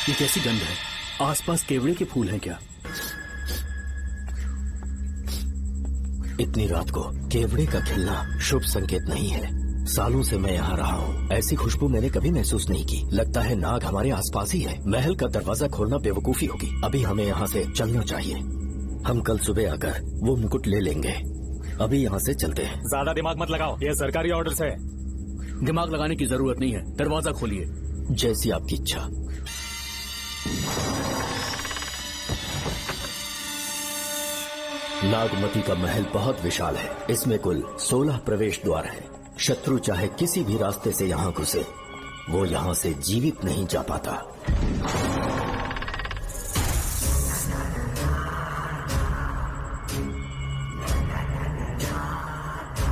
ये कैसी गंध है? आसपास केवड़े के फूल हैं क्या? इतनी रात को केवड़े का खिलना शुभ संकेत नहीं है। सालों से मैं यहाँ रहा हूँ, ऐसी खुशबू मैंने कभी महसूस नहीं की। लगता है नाग हमारे आसपास ही है। महल का दरवाजा खोलना बेवकूफी होगी। अभी हमें यहाँ से चलना चाहिए। हम कल सुबह आकर वो मुकुट ले लेंगे। अभी यहाँ से चलते हैं। ज्यादा दिमाग मत लगाओ, ये सरकारी ऑर्डर्स है। दिमाग लगाने की जरूरत नहीं है, दरवाजा खोलिए। जैसी आपकी इच्छा। नागमती का महल बहुत विशाल है। इसमें कुल 16 प्रवेश द्वार हैं। शत्रु चाहे किसी भी रास्ते से यहाँ घुसे, वो यहाँ से जीवित नहीं जा पाता।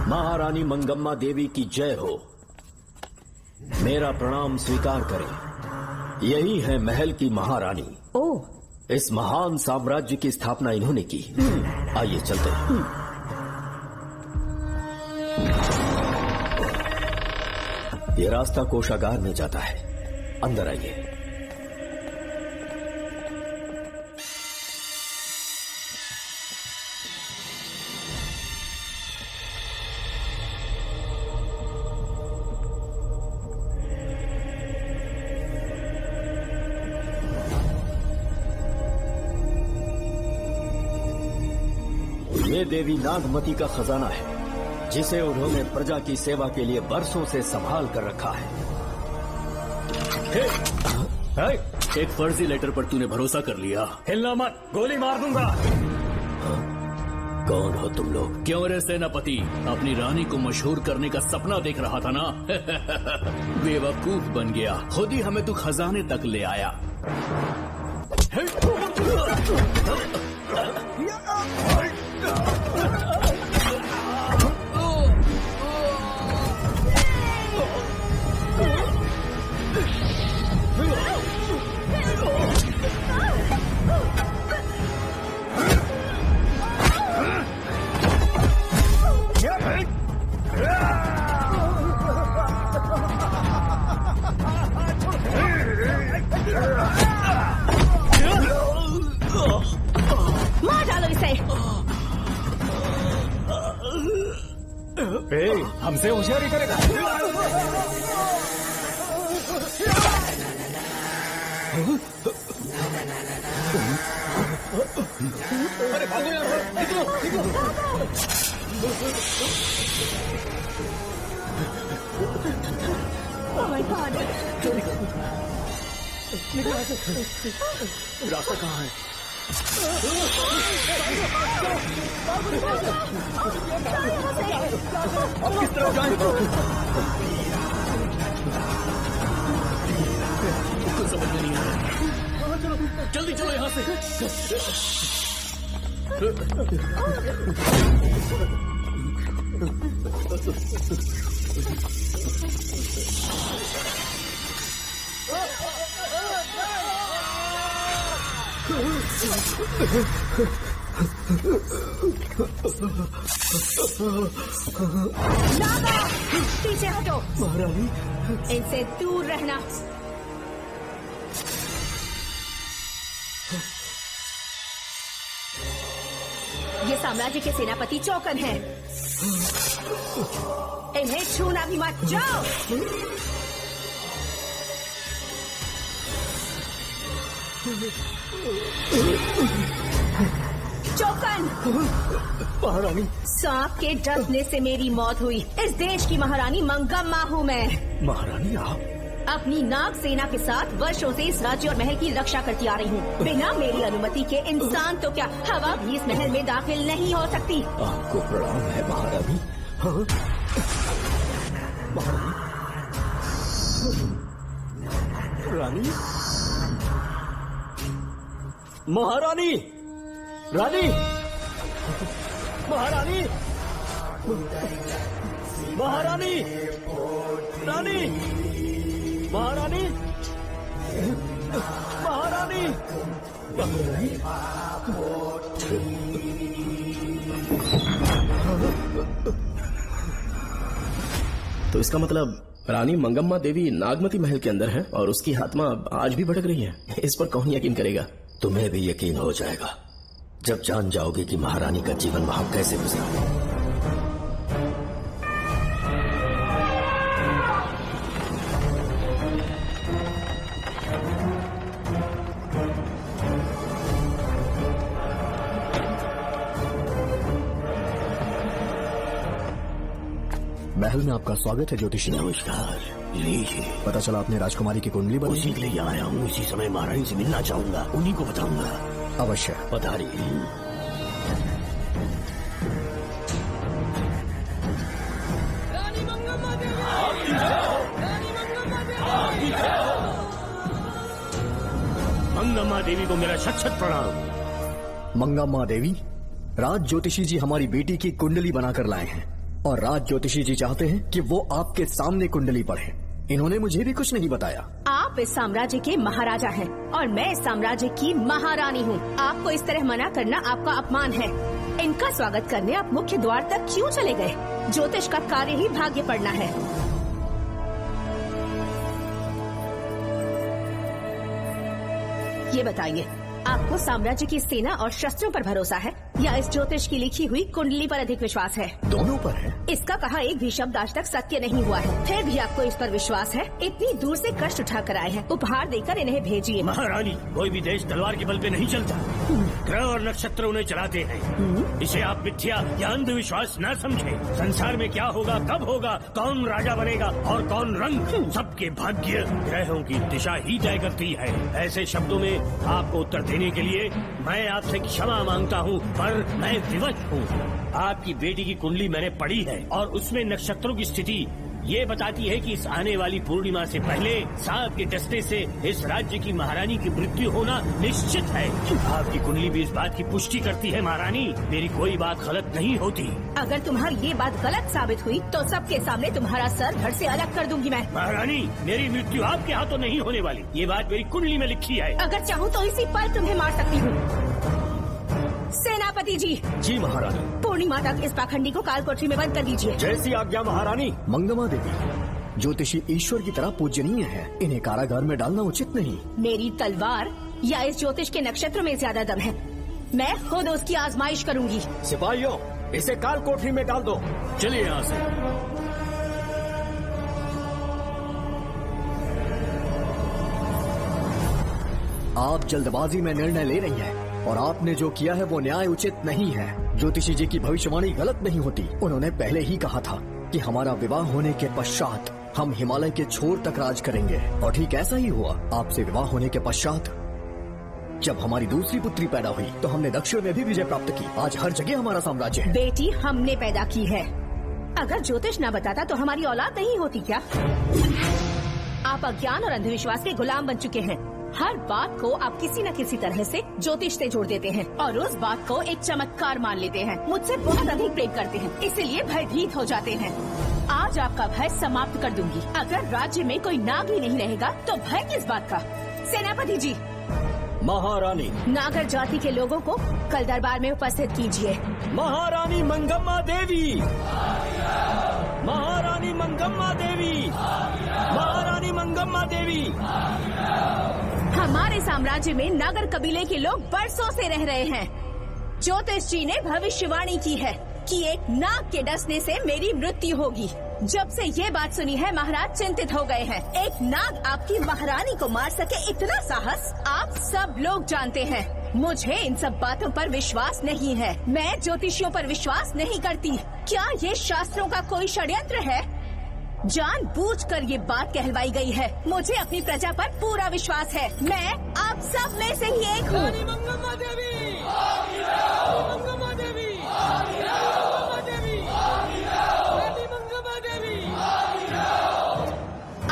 महारानी मंगम्मा देवी की जय हो। मेरा प्रणाम स्वीकार करें। यही है महल की महारानी। ओह, इस महान साम्राज्य की स्थापना इन्होंने की। आइए चलते हैं। ये रास्ता कोषागार में जाता है। अंदर आइए। ये देवी नागमती का खजाना है, जिसे उन्होंने प्रजा की सेवा के लिए बरसों से संभाल कर रखा है। एक फर्जी लेटर पर तूने भरोसा कर लिया। हिलना मत, गोली मार दूंगा। कौन हो तुम लोग? क्यों रे सेनापति, अपनी रानी को मशहूर करने का सपना देख रहा था ना? बेवकूफ बन गया। खुद ही हमें तू खजाने तक ले आया। मार डालो इसे। हमसे होशियारी करेगा। अरे भागो यार, निकलो। Oh my God! रास्ता कहाँ है? अब किस तरफ जाएं? कुछ समझ में नहीं आ रहा। जल्दी चलो यहाँ से। नागा, पीछे हटो। महारानी, इनसे दूर रहना। ये साम्राज्य के सेनापति चौकन हैं। इन्हें छूना भी मत। जाओ। चौकन। महारानी, सांप के डसने से मेरी मौत हुई। इस देश की महारानी मंगम्मा हूँ मैं। महारानी आप? अपनी नाग सेना के साथ वर्षों से इस राज्य और महल की रक्षा करती आ रही हूँ। बिना मेरी अनुमति के इंसान तो क्या, हवा भी इस महल में दाखिल नहीं हो सकती। आपको प्रणाम है महारानी। हाँ? महारानी, रानी, महारानी, रानी, महारानी, महारानी, रानी, महारानी, महारानी, तो इसका मतलब रानी मंगम्मा देवी नागमती महल के अंदर है और उसकी आत्मा आज भी भटक रही है। इस पर कौन यकीन करेगा? तुम्हें भी यकीन हो जाएगा जब जान जाओगे कि महारानी का जीवन वहां कैसे गुजरा। महल में आपका स्वागत है ज्योतिषी। नमस्कार। लीजिए। पता चला आपने राजकुमारी की कुंडली बदली। उसी के लिए आया हूँ। इसी समय महारानी से मिलना चाहूंगा, उन्हीं को बताऊंगा। अवश्य पधारिए। मंगम्मा देवी को मेरा शत शत प्रणाम। मंगम्मा देवी, राज ज्योतिषी जी हमारी बेटी की कुंडली बनाकर लाए हैं और राज ज्योतिषी जी चाहते हैं कि वो आपके सामने कुंडली पढ़े। इन्होंने मुझे भी कुछ नहीं बताया। आप इस साम्राज्य के महाराजा हैं और मैं इस साम्राज्य की महारानी हूँ। आपको इस तरह मना करना आपका अपमान है। इनका स्वागत करने आप मुख्य द्वार तक क्यों चले गए? ज्योतिष का कार्य ही भाग्य पढ़ना है। ये बताइए, आपको साम्राज्य की सेना और शस्त्रों पर भरोसा है या इस ज्योतिष की लिखी हुई कुंडली पर अधिक विश्वास है? दोनों पर है। इसका कहा एक भी शब्द आज तक सत्य नहीं हुआ है, फिर भी आपको इस पर विश्वास है? इतनी दूर से कष्ट उठा कर आए हैं, उपहार देकर इन्हें भेजिए। महारानी, कोई भी देश तलवार के बल पे नहीं चलता, ग्रह और नक्षत्र उन्हें चलाते हैं। इसे आप मिथ्या या अंधविश्वास न समझे। संसार में क्या होगा, कब होगा, कौन राजा बनेगा और कौन रंग, सबके भाग्य ग्रहों की दिशा ही तय करती है। ऐसे शब्दों में आपको उत्तर देने के लिए मैं आपसे क्षमा मांगता हूँ, पर मैं विवश हूँ। आपकी बेटी की कुंडली मैंने पढ़ी है और उसमें नक्षत्रों की स्थिति ये बताती है कि इस आने वाली पूर्णिमा से पहले सांप के डसने से इस राज्य की महारानी की मृत्यु होना निश्चित है। आपकी कुंडली भी इस बात की पुष्टि करती है। महारानी, मेरी कोई बात गलत नहीं होती। अगर तुम्हारी ये बात गलत साबित हुई तो सबके सामने तुम्हारा सर धड़ से अलग कर दूंगी मैं। महारानी, मेरी मृत्यु आपके हाथों नहीं होने वाली, ये बात मेरी कुंडली में लिखी है। अगर चाहूँ तो इसी पल तुम्हें मार सकती हूँ। सेनापति जी। जी महारानी। पूर्णिमा तक इस पाखंडी को काल कोठरी में बंद कर दीजिए। जैसी आज्ञा महारानी। मंगम्मा देवी, ज्योतिषी ईश्वर की तरह पूजनीय है, इन्हें कारागार में डालना उचित नहीं। मेरी तलवार या इस ज्योतिष के नक्षत्र में ज्यादा दम है। मैं खुद उसकी आजमाइश करूंगी। सिपाहियों, इसे काल कोठरी में डाल दो। चलिए यहाँ से। आप जल्दबाजी में निर्णय ले रही हैं और आपने जो किया है वो न्याय उचित नहीं है। ज्योतिषी जी की भविष्यवाणी गलत नहीं होती। उन्होंने पहले ही कहा था कि हमारा विवाह होने के पश्चात हम हिमालय के छोर तक राज करेंगे और ठीक ऐसा ही हुआ। आपसे विवाह होने के पश्चात जब हमारी दूसरी पुत्री पैदा हुई तो हमने दक्षिण में भी विजय प्राप्त की। आज हर जगह हमारा साम्राज्य है। बेटी हमने पैदा की है। अगर ज्योतिष न बताता तो हमारी औलाद नहीं होती क्या? आप अज्ञान और अंधविश्वास के गुलाम बन चुके हैं। हर बात को आप किसी न किसी तरह से ज्योतिष से जोड़ देते हैं और उस बात को एक चमत्कार मान लेते हैं। मुझसे बहुत अधिक प्रेम करते हैं, इसीलिए भयभीत हो जाते हैं। आज आपका भय समाप्त कर दूंगी। अगर राज्य में कोई नाग ही नहीं रहेगा तो भय किस बात का? सेनापति जी। महारानी। नागर जाति के लोगों को कल दरबार में उपस्थित कीजिए। महारानी मंगम्मा देवी। महारानी मंगम्मा देवी। महारानी मंगम्मा देवी। हमारे साम्राज्य में नागर कबीले के लोग बरसों से रह रहे हैं। ज्योतिष जी ने भविष्यवाणी की है कि एक नाग के डसने से मेरी मृत्यु होगी। जब से ये बात सुनी है महाराज चिंतित हो गए हैं। एक नाग आपकी महारानी को मार सके, इतना साहस आप सब लोग जानते हैं। मुझे इन सब बातों पर विश्वास नहीं है। मैं ज्योतिषियों पर विश्वास नहीं करती। क्या ये शास्त्रों का कोई षड्यंत्र है? जानबूझकर ये बात कहलवाई गई है। मुझे अपनी प्रजा पर पूरा विश्वास है। मैं आप सब में से ही एक हूँ। मंगम्मा देवी। मंगम्मा देवी।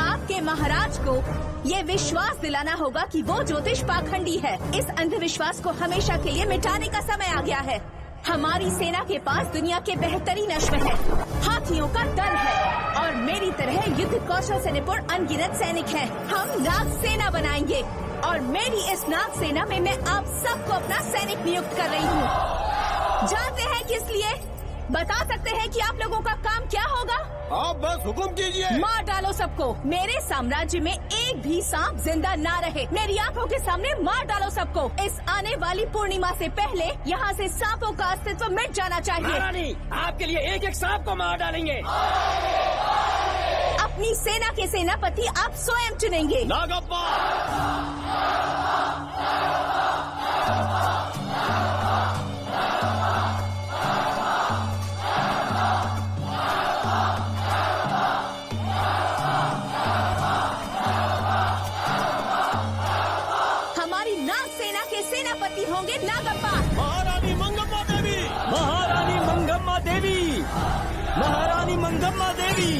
आपके महाराज को ये विश्वास दिलाना होगा कि वो ज्योतिष पाखंडी है। इस अंधविश्वास को हमेशा के लिए मिटाने का समय आ गया है। हमारी सेना के पास दुनिया के बेहतरीन अश्व है, हाथियों का दल है और मेरी तरह युद्ध कौशल से निपुण अनगिनत सैनिक हैं। हम नाग सेना बनाएंगे और मेरी इस नाग सेना में मैं आप सबको अपना सैनिक नियुक्त कर रही हूँ। जानते हैं किस लिए? बता सकते हैं कि आप लोगों का काम क्या होगा? आप बस हुक्म कीजिए। मार डालो सबको। मेरे साम्राज्य में एक भी सांप जिंदा ना रहे। मेरी आंखों के सामने मार डालो सबको। इस आने वाली पूर्णिमा से पहले यहाँ से सांपों का अस्तित्व मिट जाना चाहिए। महारानी, आपके लिए एक एक सांप को मार डालेंगे। अपनी सेना के सेनापति आप स्वयं चुनेंगे। नागप्पा। हमारी नाग सेना के सेनापति होंगे नागप्पा। महारानी मंगम्मा देवी। महारानी मंगम्मा देवी। महारानी मंगम्मा देवी।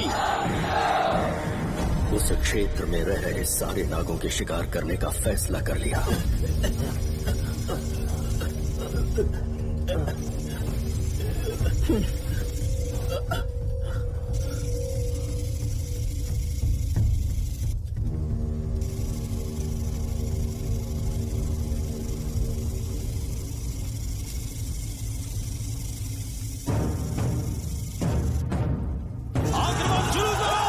उस क्षेत्र में रह रहे सारे नागों के शिकार करने का फैसला कर लिया। आक्रमण शुरू करो।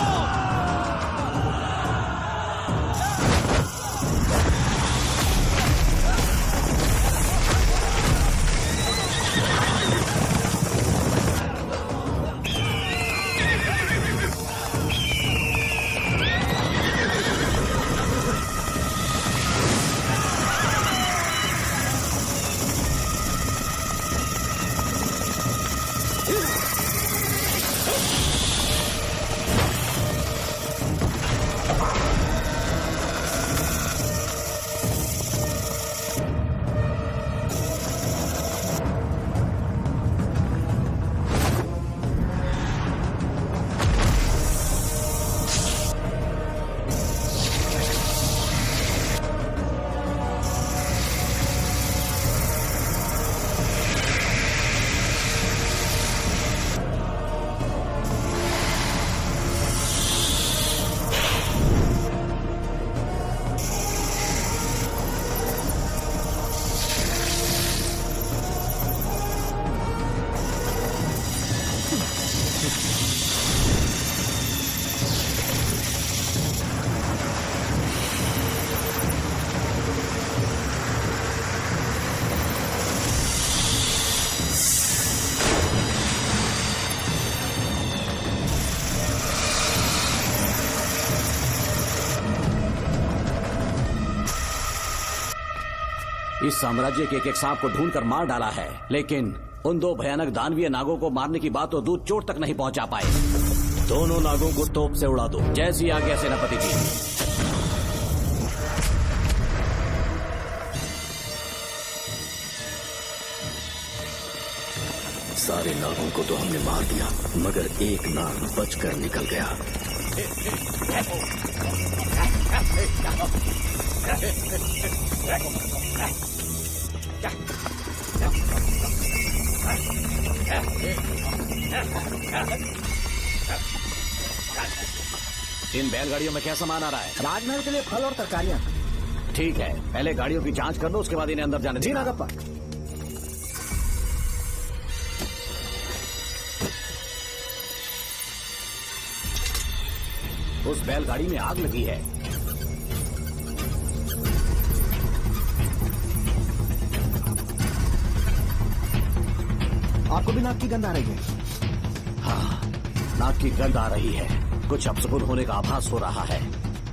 इस साम्राज्य के एक एक सांप को ढूंढकर मार डाला है, लेकिन उन दो भयानक दानवीय नागों को मारने की बात तो दूध चोट तक नहीं पहुंचा पाए। दोनों नागों को तोप से उड़ा दो, जैसी आज्ञा सेनापति जी। सारे नागों को तो हमने मार दिया, मगर एक नाग बचकर निकल गया। इन बैलगाड़ियों में क्या सामान आ रहा है? राजमहल के लिए फल और तरकारियां। ठीक है, पहले गाड़ियों की जांच कर लो, उसके बाद इन्हें अंदर जाने जी देना। नागप्पा। उस बैलगाड़ी में आग लगी है। आपको भी नाक की गंध आ रही है? हाँ, नाक की गंध आ रही है। कुछ अपशकुन होने का आभास हो रहा है।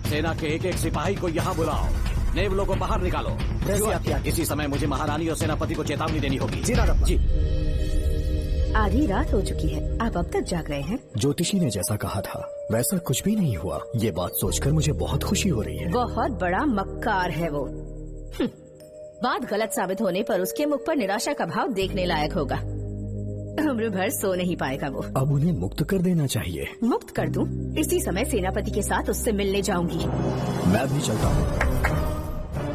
सेना के एक एक सिपाही को यहाँ बुलाओ, नेवलों को बाहर निकालो। जैसी आपकी आज्ञा। इसी समय मुझे महारानी और सेनापति को चेतावनी देनी होगी। जी नागप्पा। जी। आधी रात हो चुकी है, आप अब तक जाग रहे हैं? ज्योतिषी ने जैसा कहा था वैसा कुछ भी नहीं हुआ। ये बात सोचकर मुझे बहुत खुशी हो रही है। बहुत बड़ा मक्कार है वो। बात गलत साबित होने पर उसके मुख पर निराशा का भाव देखने लायक होगा। उम्र भर सो नहीं पाएगा वो। अब उन्हें मुक्त कर देना चाहिए। मुक्त कर दूं? इसी समय सेनापति के साथ उससे मिलने जाऊंगी। मैं भी चलता हूँ।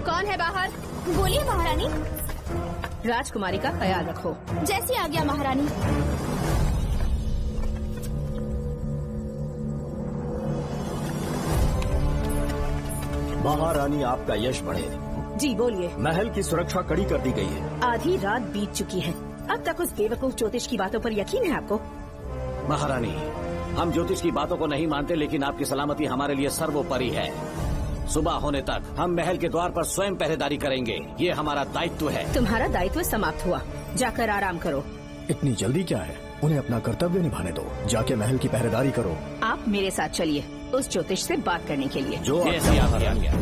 कौन है बाहर? बोलिए महारानी। राजकुमारी का ख्याल रखो। जैसी आज्ञा महारानी। महारानी, आपका यश बढ़े। जी बोलिए। महल की सुरक्षा कड़ी कर दी गई है। आधी रात बीत चुकी है, अब तक उस बेवकूफ ज्योतिष की बातों पर यकीन है आपको? महारानी, हम ज्योतिष की बातों को नहीं मानते, लेकिन आपकी सलामती हमारे लिए सर्वोपरि है। सुबह होने तक हम महल के द्वार पर स्वयं पहरेदारी करेंगे, ये हमारा दायित्व है। तुम्हारा दायित्व समाप्त हुआ, जाकर आराम करो। इतनी जल्दी क्या है? उन्हें अपना कर्तव्य निभाने दो। जाके महल की पहरेदारी करो। आप मेरे साथ चलिए उस ज्योतिष से बात करने के लिए। जो आज्ञा।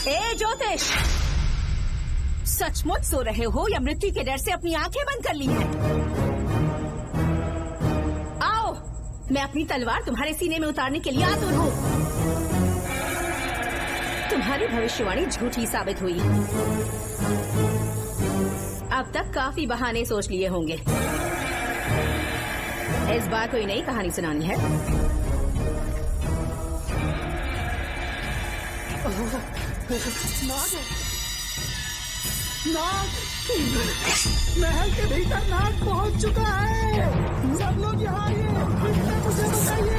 ए ज्योतिष, सचमुच सो रहे हो या मृत्यु के डर से अपनी आंखें बंद कर ली हैं? आओ, मैं अपनी तलवार तुम्हारे सीने में उतारने के लिए आतुर हूँ। तुम्हारी भविष्यवाणी झूठी साबित हुई। अब तक काफी बहाने सोच लिए होंगे। इस बार कोई नई कहानी सुनानी है? नाग महल के भीतर नाग पहुंच चुका है। सब लोग यहाँ आइए, मुझे बताइए।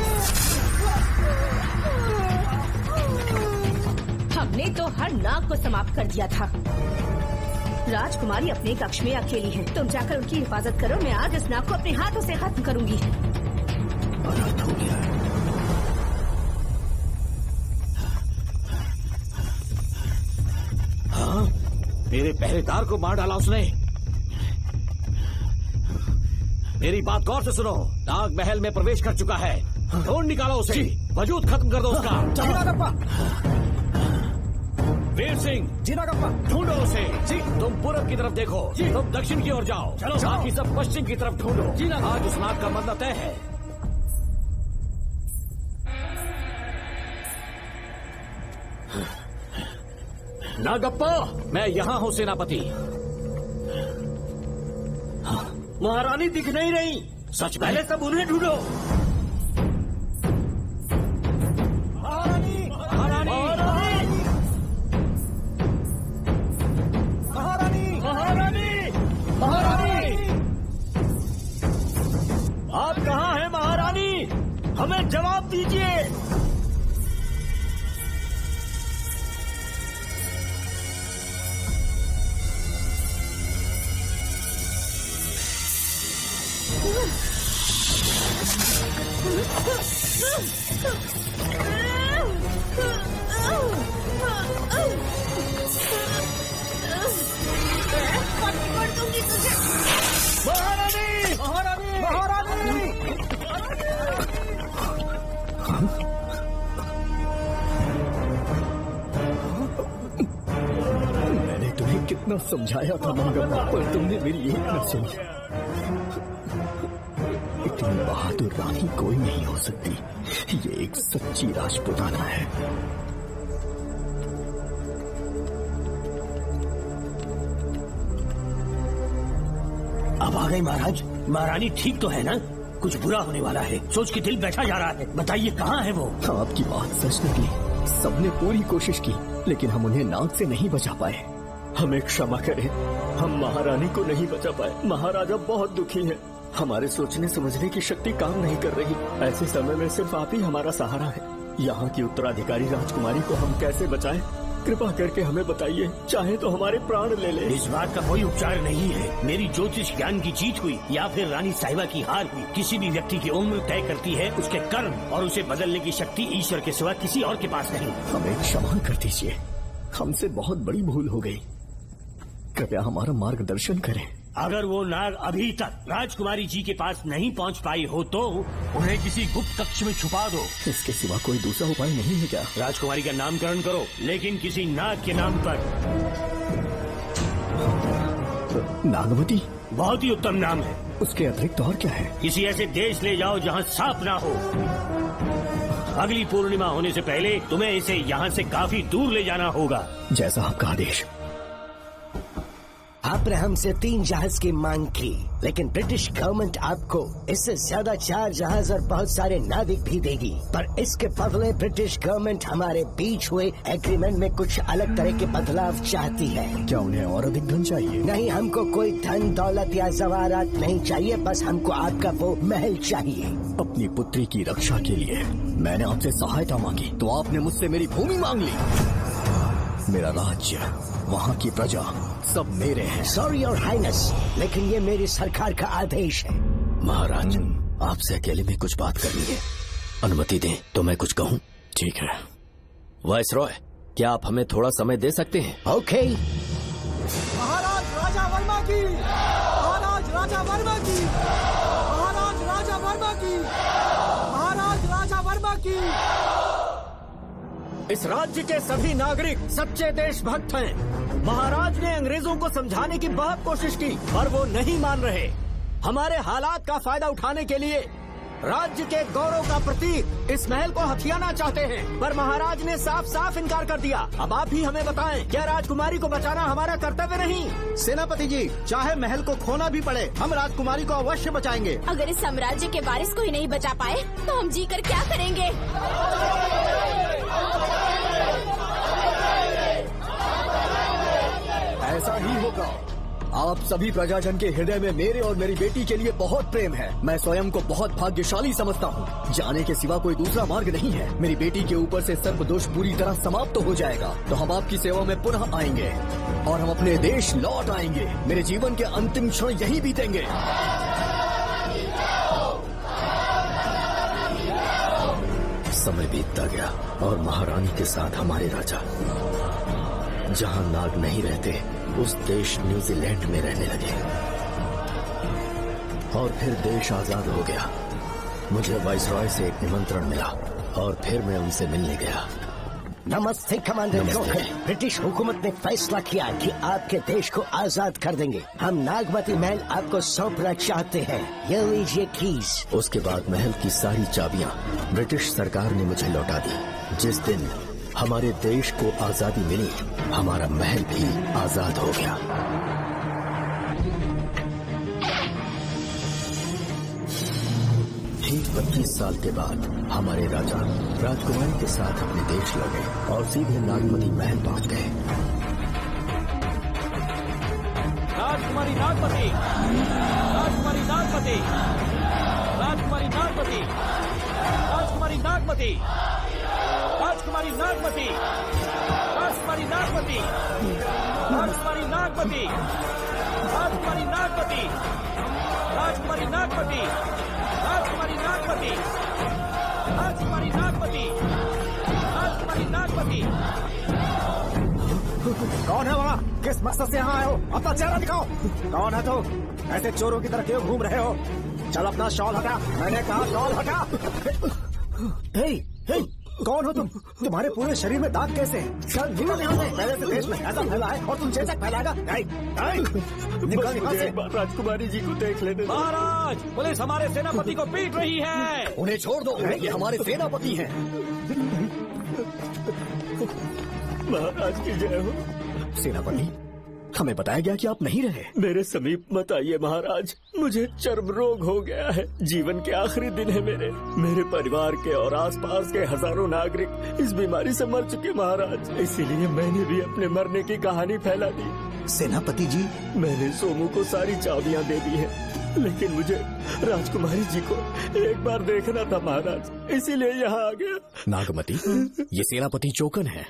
हमने तो हर नाग को समाप्त कर दिया था। राजकुमारी अपने कक्ष में अकेली है। तुम जाकर उनकी हिफाजत करो। मैं आज इस नाग को अपने हाथों से खत्म करूंगी। अनर्थ हो गया है। हाँ, मेरे पहरेदार को मार डाला उसने। मेरी बात गौर से सुनो। नाग महल में प्रवेश कर चुका है। ढूंढ निकालो उसे, वजूद खत्म कर दो उसका। वीर सिंह, ढूंढो उसे। तुम पूरब की तरफ देखो, तुम दक्षिण की ओर जाओ। चलो, बाकी सब पश्चिम की तरफ ढूंढो। आज उस नाग का मरना तय है। नागप्पा, मैं यहाँ हूँ सेनापति। महारानी दिख नहीं रही। सच में? पहले सब उन्हें ढूंढो। महारानी, महारानी, महारानी, महारानी, महारानी, आप कहाँ हैं महारानी? हमें जवाब दीजिए। महारानी, महारानी, महारानी, मैंने तुम्हें कितना समझाया था नागप्पा, पर तुमने मेरी एक न सुनी। इतनी बहादुर रानी कोई नहीं हो सकती। ये एक सच्ची राजपुताना है। अब आ गए महाराज। महारानी ठीक तो है ना? कुछ बुरा होने वाला है, सोच के दिल बैठा जा रहा है। बताइए कहाँ है वो? आपकी बात सच निकली। सबने पूरी कोशिश की, लेकिन हम उन्हें नाग से नहीं बचा पाए। हमें क्षमा करें, हम महारानी को नहीं बचा पाए। महाराजा बहुत दुखी है। हमारे सोचने समझने की शक्ति काम नहीं कर रही। ऐसे समय में सिर्फ आप ही हमारा सहारा है। यहाँ की उत्तराधिकारी राजकुमारी को हम कैसे बचाएं? कृपा करके हमें बताइए, चाहे तो हमारे प्राण ले ले। इस बात का कोई उपचार नहीं है। मेरी ज्योतिष ज्ञान की जीत हुई या फिर रानी साहिबा की हार हुई। किसी भी व्यक्ति की उम्र तय करती है उसके कर्म, और उसे बदलने की शक्ति ईश्वर के सिवा किसी और के पास नहीं। हमें क्षमा कर दीजिए, हमसे बहुत बड़ी भूल हो गई। कृपया हमारा मार्गदर्शन करें। अगर वो नाग अभी तक राजकुमारी जी के पास नहीं पहुंच पाई हो तो उन्हें किसी गुप्त कक्ष में छुपा दो। इसके सिवा कोई दूसरा उपाय नहीं है क्या? राजकुमारी का नामकरण करो, लेकिन किसी नाग के नाम पर। नागवती बहुत ही उत्तम नाम है। उसके अतिरिक्त और क्या है? किसी ऐसे देश ले जाओ जहाँ सांप ना हो। अगली पूर्णिमा होने से पहले तुम्हें इसे यहाँ से काफी दूर ले जाना होगा। जैसा आपका आदेश। आपने हमसे 3 जहाज की मांग की, लेकिन ब्रिटिश गवर्नमेंट आपको इससे ज्यादा 4 जहाज और बहुत सारे नाविक भी देगी। पर इसके बदले ब्रिटिश गवर्नमेंट हमारे बीच हुए एग्रीमेंट में कुछ अलग तरह के बदलाव चाहती है। क्या उन्हें और अधिक धन चाहिए? नहीं, हमको कोई धन दौलत या जवाहरात नहीं चाहिए, बस हमको आपका वो महल चाहिए। अपनी पुत्री की रक्षा के लिए मैंने आपसे सहायता मांगी तो आपने मुझसे मेरी भूमि मांग ली। मेरा राज्य, वहाँ की प्रजा सब मेरे हैं। सॉरी योर हाइनेस, लेकिन ये मेरी सरकार का आदेश है। महाराज, आपसे अकेले में कुछ बात करनी है। अनुमति दें तो मैं कुछ कहूँ? ठीक है। वाइसरॉय, क्या आप हमें थोड़ा समय दे सकते हैं? ओके। महाराज राजा वर्मा की, महाराज राजा वर्मा की, महाराज राजा वर्मा की, महाराज राजा वर्मा की। इस राज्य के सभी नागरिक सच्चे देशभक्त हैं। महाराज ने अंग्रेजों को समझाने की बहुत कोशिश की, पर वो नहीं मान रहे। हमारे हालात का फायदा उठाने के लिए राज्य के गौरव का प्रतीक इस महल को हथियाना चाहते हैं, पर महाराज ने साफ साफ इनकार कर दिया। अब आप ही हमें बताएं, क्या राजकुमारी को बचाना हमारा कर्तव्य नहीं? सेनापति जी, चाहे महल को खोना भी पड़े, हम राजकुमारी को अवश्य बचाएंगे। अगर इस साम्राज्य के वारिस को ही नहीं बचा पाए तो हम जीकर क्या करेंगे? ऐसा ही होगा। आप सभी प्रजाजन के हृदय में मेरे और मेरी बेटी के लिए बहुत प्रेम है। मैं स्वयं को बहुत भाग्यशाली समझता हूँ। जाने के सिवा कोई दूसरा मार्ग नहीं है। मेरी बेटी के ऊपर से सर्पदोष पूरी तरह समाप्त हो जाएगा तो हम आपकी सेवा में पुनः आएंगे और हम अपने देश लौट आएंगे। मेरे जीवन के अंतिम क्षण यही बीतेंगे। समय बीतता गया और महारानी के साथ हमारे राजा जहाँ नाग नहीं रहते उस देश न्यूजीलैंड में रहने लगे और फिर देश आजाद हो गया। मुझे वाइसरॉय से एक निमंत्रण मिला और फिर मैं उनसे मिलने गया। नमस्ते कमांडर जोकर। ब्रिटिश हुकूमत ने फैसला किया कि आपके देश को आजाद कर देंगे। हम नागमती महल आपको सौंपना चाहते हैं। ये लीजिए कीज। उसके बाद महल की सारी चाबियां ब्रिटिश सरकार ने मुझे लौटा दी। जिस दिन हमारे देश को आजादी मिली, हमारा महल भी आजाद हो गया। ठीक 25 साल के बाद हमारे राजा राजकुमारी के साथ अपने देश लौटे और सीधे नागमती महल पहुंच गए। राजकुमारी नागमती, राजकुमारी नागमती, राजकुमारी नागमती, राजकुमारी नागमती, राजकुमारी नागमती, राजकुमारी नागमती, राजकुमारी नागमती, राजकुमारी नागमती, राजकुमारी नागमती, राजकुमारी नागमती, राजकुमारी नागमती, राजकुमारी नागमती। कौन है वहाँ? किस मकसद से यहाँ आए हो? अपना चेहरा दिखाओ। कौन है तो? ऐसे चोरों की तरह क्यों घूम रहे हो? चल अपना शॉल हटा। मैंने कहा शॉल हटा। हे, हे, कौन हो तुम? तुम्हारे पूरे शरीर में दाग कैसे हैं? चल निकल यहाँ से। पहले से देश में ऐसा फैला है और तुम चेचक फैलाएगा। निकल निकल से। राजकुमारी जी को देख लेने। महाराज, पुलिस हमारे सेनापति को पीट रही है। उन्हें छोड़ दो, ये हमारे सेनापति हैं। महाराज की जय हो। सेनापति, हमें बताया गया कि आप नहीं रहे। मेरे समीप मत आइए महाराज, मुझे चर्म रोग हो गया है। जीवन के आखिरी दिन है मेरे परिवार के और आसपास के हजारों नागरिक इस बीमारी से मर चुके महाराज। इसीलिए मैंने भी अपने मरने की कहानी फैला दी। सेनापति जी, मैंने सोमू को सारी चाबियां दे दी है, लेकिन मुझे राजकुमारी जी को एक बार देखना था महाराज, इसीलिए यहाँ आ गया। नागमती, ये सेनापति चोकन है।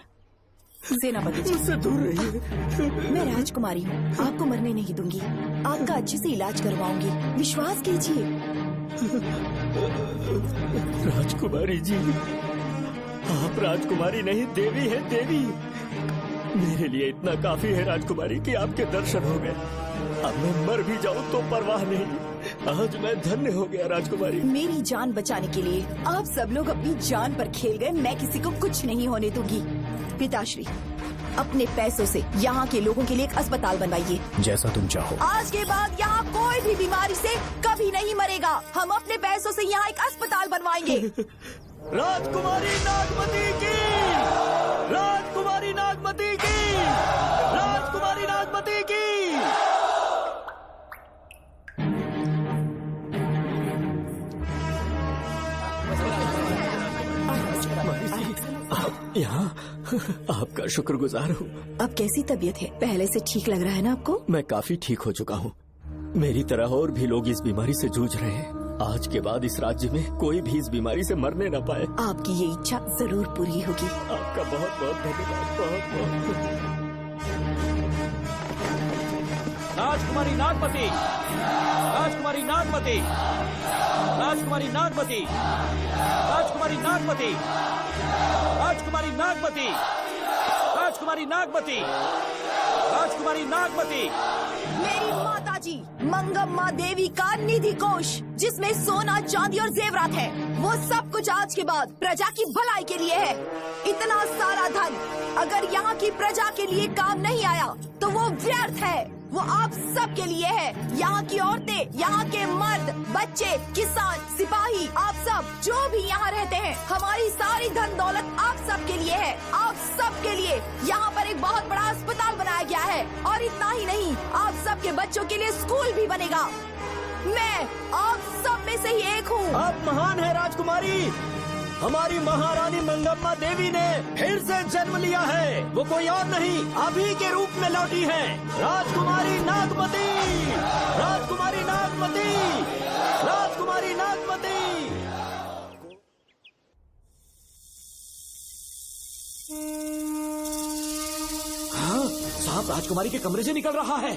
सेनापति जी, मुझसे दूर रहिए। मैं राजकुमारी हूँ, आपको मरने नहीं दूंगी। आपका अच्छे से इलाज करवाऊंगी, विश्वास कीजिए। राजकुमारी जी, आप राजकुमारी नहीं देवी है, देवी। मेरे लिए इतना काफी है राजकुमारी कि आपके दर्शन हो गए। अब मैं मर भी जाऊँ तो परवाह नहीं। आज मैं धन्य हो गया राजकुमारी। मेरी जान बचाने के लिए आप सब लोग अपनी जान पर खेल गए। मैं किसी को कुछ नहीं होने दूंगी। पिताश्री, अपने पैसों से यहाँ के लोगों के लिए एक अस्पताल बनवाइए। जैसा तुम चाहो। आज के बाद यहाँ कोई भी बीमारी से कभी नहीं मरेगा। हम अपने पैसों से यहाँ एक अस्पताल बनवाएंगे। राजकुमारी नागमती की, राजकुमारी नागमती की, राजकुमारी नागमती की। यहाँ आपका शुक्रगुजार हूँ। अब कैसी तबीयत है? पहले से ठीक लग रहा है ना आपको? मैं काफी ठीक हो चुका हूँ। मेरी तरह और भी लोग इस बीमारी से जूझ रहे हैं। आज के बाद इस राज्य में कोई भी इस बीमारी से मरने न पाए। आपकी ये इच्छा जरूर पूरी होगी। आपका बहुत बहुत धन्यवाद, बहुत बहुत। राजकुमारी नागमती, राजकुमारी नागमती, राजकुमारी नागमती, राजकुमारी नागमती, राजकुमारी नागमती, राजकुमारी नागमती, राजकुमारी नागमती। मेरी माताजी मंगम्मा देवी का निधि कोष, जिसमें सोना, चांदी और जेवरात है, वो सब कुछ आज के बाद प्रजा की भलाई के लिए है। इतना सारा धन अगर यहाँ की प्रजा के लिए काम नहीं आया तो वो व्यर्थ है। वो आप सब के लिए है। यहाँ की औरतें, यहाँ के मर्द, बच्चे, किसान, सिपाही, आप सब जो भी यहाँ रहते हैं, हमारी सारी धन दौलत आप सब के लिए है। आप सब के लिए यहाँ पर एक बहुत बड़ा अस्पताल बनाया गया है और इतना ही नहीं, आप सब के बच्चों के लिए स्कूल भी बनेगा। मैं आप सब में से ही एक हूँ। आप महान है राजकुमारी। हमारी महारानी मंगम्मा देवी ने फिर से जन्म लिया है। वो कोई और नहीं, अभी के रूप में लौटी है। राजकुमारी नागमती, राजकुमारी नागमती, राजकुमारी नागमती। हाँ, साहब राजकुमारी के कमरे से निकल रहा है।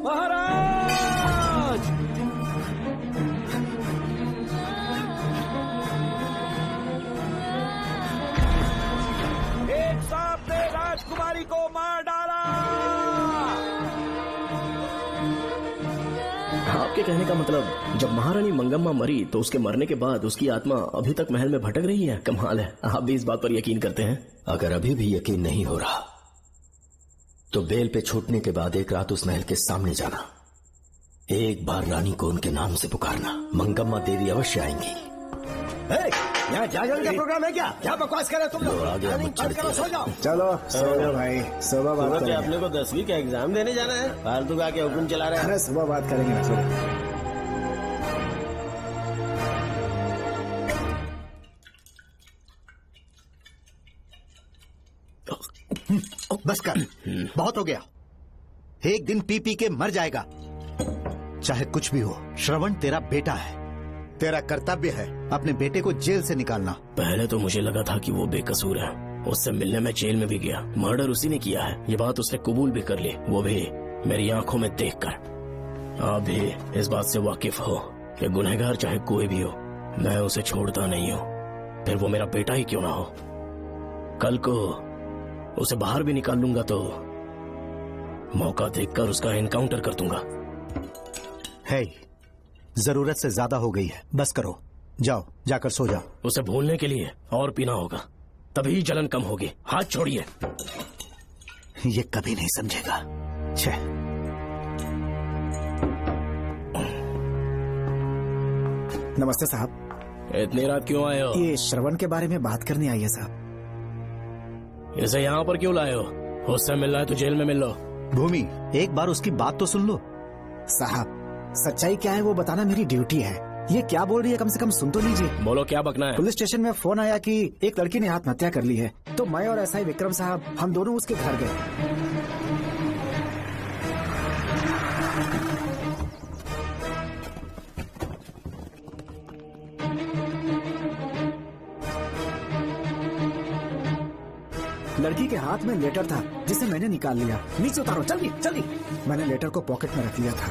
महाराज! एक सांप ने राजकुमारी को मार डाला। आपके कहने का मतलब जब महारानी मंगम्मा मरी तो उसके मरने के बाद उसकी आत्मा अभी तक महल में भटक रही है? कमाल है, आप भी इस बात पर यकीन करते हैं? अगर अभी भी यकीन नहीं हो रहा तो बेल पे छूटने के बाद एक रात उस महल के सामने जाना, एक बार रानी को उनके नाम से पुकारना, मंगम्मा देवी अवश्य आएंगी। यहाँ जागरण का प्रोग्राम है क्या? क्या बकवास कर रहे तुम लोग? सो जाओ। चलो सो जाओ भाई, सुबह बात करेंगे। अपने को 10वीं का एग्जाम देने जाना है, फालतू का क्या हुक्म चला रहे हैं? अरे सुबह बात करेंगे ना। बस कर, बहुत हो गया। एक दिन पी पी के मर जाएगा, चाहे कुछ भी हो। श्रवण तेरा बेटा है, तेरा कर्तव्य है अपने बेटे को जेल से निकालना। पहले तो मुझे लगा था कि वो बेकसूर है, उससे मिलने में जेल में भी गया, मर्डर उसी ने किया है, ये बात उसने कबूल भी कर ली, वो भी मेरी आंखों में देखकर। आप भी इस बात से वाकिफ हो कि गुनहगार चाहे कोई भी हो, मैं उसे छोड़ता नहीं हूँ, फिर वो मेरा बेटा ही क्यों ना हो। कल को उसे बाहर भी निकाल लूंगा तो मौका देखकर उसका एनकाउंटर कर दूंगा। है, जरूरत से ज्यादा हो गई है, बस करो, जाओ जाकर सो जाओ। उसे भूलने के लिए और पीना होगा, तभी जलन कम होगी। हाथ छोड़िए। ये कभी नहीं समझेगा। छे। नमस्ते साहब। इतनी रात क्यों आए हो? ये श्रवण के बारे में बात करने आई है साहब। इसे यहाँ पर क्यों लाए हो? उससे मिलना है तो जेल में मिल लो। भूमि, एक बार उसकी बात तो सुन लो। साहब, सच्चाई क्या है वो बताना मेरी ड्यूटी है। ये क्या बोल रही है, कम से कम सुन तो लीजिए। बोलो, क्या बकना है? पुलिस स्टेशन में फोन आया कि एक लड़की ने आत्महत्या कर ली है, तो मैं और एसआई विक्रम साहब हम दोनों उसके घर गए। लड़की के हाथ में लेटर था जिसे मैंने निकाल लिया। नीचे उतारो, जल्दी जल्दी। मैंने लेटर को पॉकेट में रख लिया था।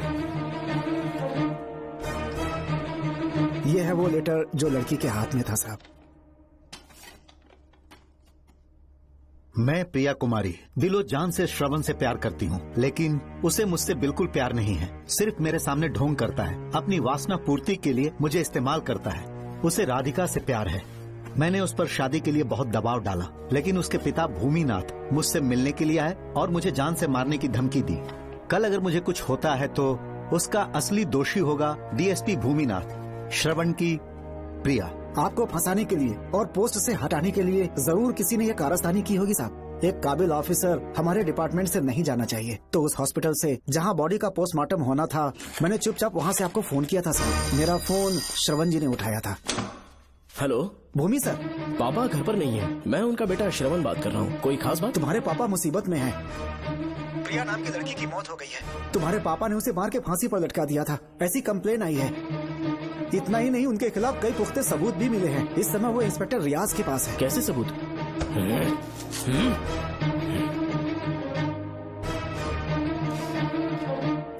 ये है वो लेटर जो लड़की के हाथ में था साहब। मैं प्रिया कुमारी दिलो जान से श्रवण से प्यार करती हूँ, लेकिन उसे मुझसे बिल्कुल प्यार नहीं है। सिर्फ मेरे सामने ढोंग करता है, अपनी वासना पूर्ति के लिए मुझे इस्तेमाल करता है। उसे राधिका से प्यार है। मैंने उस पर शादी के लिए बहुत दबाव डाला, लेकिन उसके पिता भूमिनाथ मुझसे मिलने के लिए आए और मुझे जान से मारने की धमकी दी। कल अगर मुझे कुछ होता है तो उसका असली दोषी होगा डीएसपी भूमिनाथ। श्रवण की प्रिया। आपको फंसाने के लिए और पोस्ट से हटाने के लिए जरूर किसी ने यह कारस्तानी की होगी साहब। एक काबिल ऑफिसर हमारे डिपार्टमेंट से नहीं जाना चाहिए। तो उस हॉस्पिटल से जहाँ बॉडी का पोस्टमार्टम होना था, मैंने चुपचाप वहाँ से आपको फोन किया था सर। मेरा फोन श्रवण जी ने उठाया था। हेलो भूमि सर। पापा घर पर नहीं है, मैं उनका बेटा श्रवण बात कर रहा हूँ। कोई खास बात? तुम्हारे पापा मुसीबत में हैं। प्रिया नाम की लड़की की मौत हो गई है। तुम्हारे पापा ने उसे मार के फांसी पर लटका दिया था, ऐसी कंप्लेन आई है। इतना ही नहीं, उनके खिलाफ कई पुख्ते सबूत भी मिले हैं। इस समय वो इंस्पेक्टर रियाज के पास है। कैसे सबूत?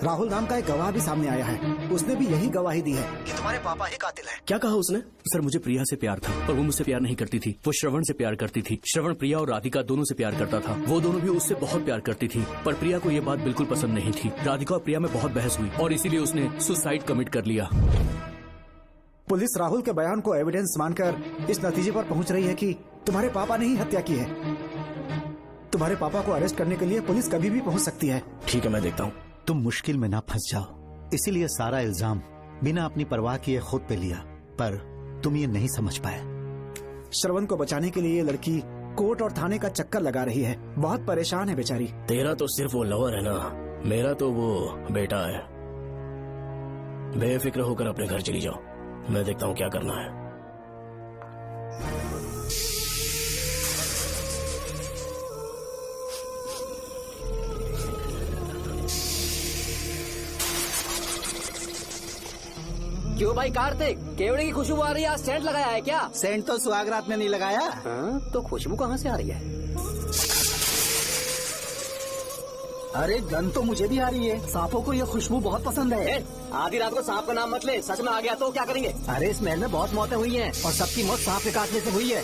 राहुल नाम का एक गवाह भी सामने आया है, उसने भी यही गवाही दी है कि तुम्हारे पापा ही कातिल है। क्या कहा उसने? सर मुझे प्रिया से प्यार था, पर वो मुझसे प्यार नहीं करती थी। वो श्रवण से प्यार करती थी। श्रवण प्रिया और राधिका दोनों से प्यार करता था। वो दोनों भी उससे बहुत प्यार करती थी, पर प्रिया को ये बात बिल्कुल पसंद नहीं थी। राधिका और प्रिया में बहुत बहस हुई और इसीलिए उसने सुसाइड कमिट कर लिया। पुलिस राहुल के बयान को एविडेंस मानकर इस नतीजे पर पहुंच रही है कि तुम्हारे पापा ने ही हत्या की है। तुम्हारे पापा को अरेस्ट करने के लिए पुलिस कभी भी पहुंच सकती है। ठीक है, मैं देखता हूँ। तुम मुश्किल में ना फंस जाओ, इसीलिए सारा इल्जाम बिना अपनी परवाह किए खुद पे लिया, पर तुम ये नहीं समझ पाए। श्रवण को बचाने के लिए ये लड़की कोर्ट और थाने का चक्कर लगा रही है। बहुत परेशान है बेचारी। तेरा तो सिर्फ वो लवर है ना, मेरा तो वो बेटा है। बेफिक्र होकर अपने घर चली जाओ, मैं देखता हूँ क्या करना है। क्यों भाई कार्तिक, केवड़े की खुशबू आ रही है, आज सेंट लगाया है क्या? सेंट तो सुहाग रात में नहीं लगाया। तो खुशबू कहाँ से आ रही है? अरे गन तो मुझे भी आ रही है। सांपों को ये खुशबू बहुत पसंद है। आधी रात को सांप का नाम मत ले, सच में आ गया तो क्या करेंगे? अरे इस महल में बहुत मौतें हुई हैं और सबकी मौत सांप के काटने से हुई है।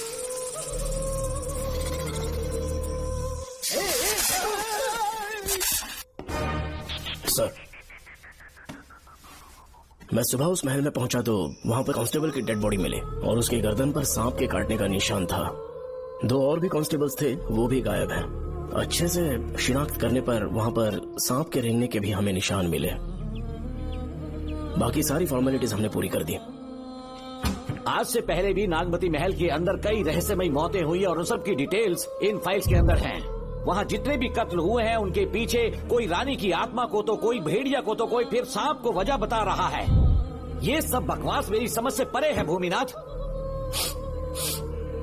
सर, मैं सुबह उस महल में पहुंचा तो वहां पर कांस्टेबल की डेड बॉडी मिली और उसकी गर्दन पर सांप के काटने का निशान था। 2 और भी कांस्टेबल्स थे, वो भी गायब हैं। अच्छे से शिनाख्त करने पर वहां पर सांप के रेंगने के भी हमें निशान मिले। बाकी सारी फॉर्मेलिटीज हमने पूरी कर दी। आज से पहले भी नागमती महल के अंदर कई रहस्यमयी मौतें हुई और उन सब की डिटेल्स इन फाइल्स के अंदर हैं। वहाँ जितने भी कत्ल हुए हैं उनके पीछे कोई रानी की आत्मा को तो कोई भेड़िया को तो कोई फिर सांप को वजह बता रहा है। ये सब बकवास मेरी समझ से परे है भूमिनाथ।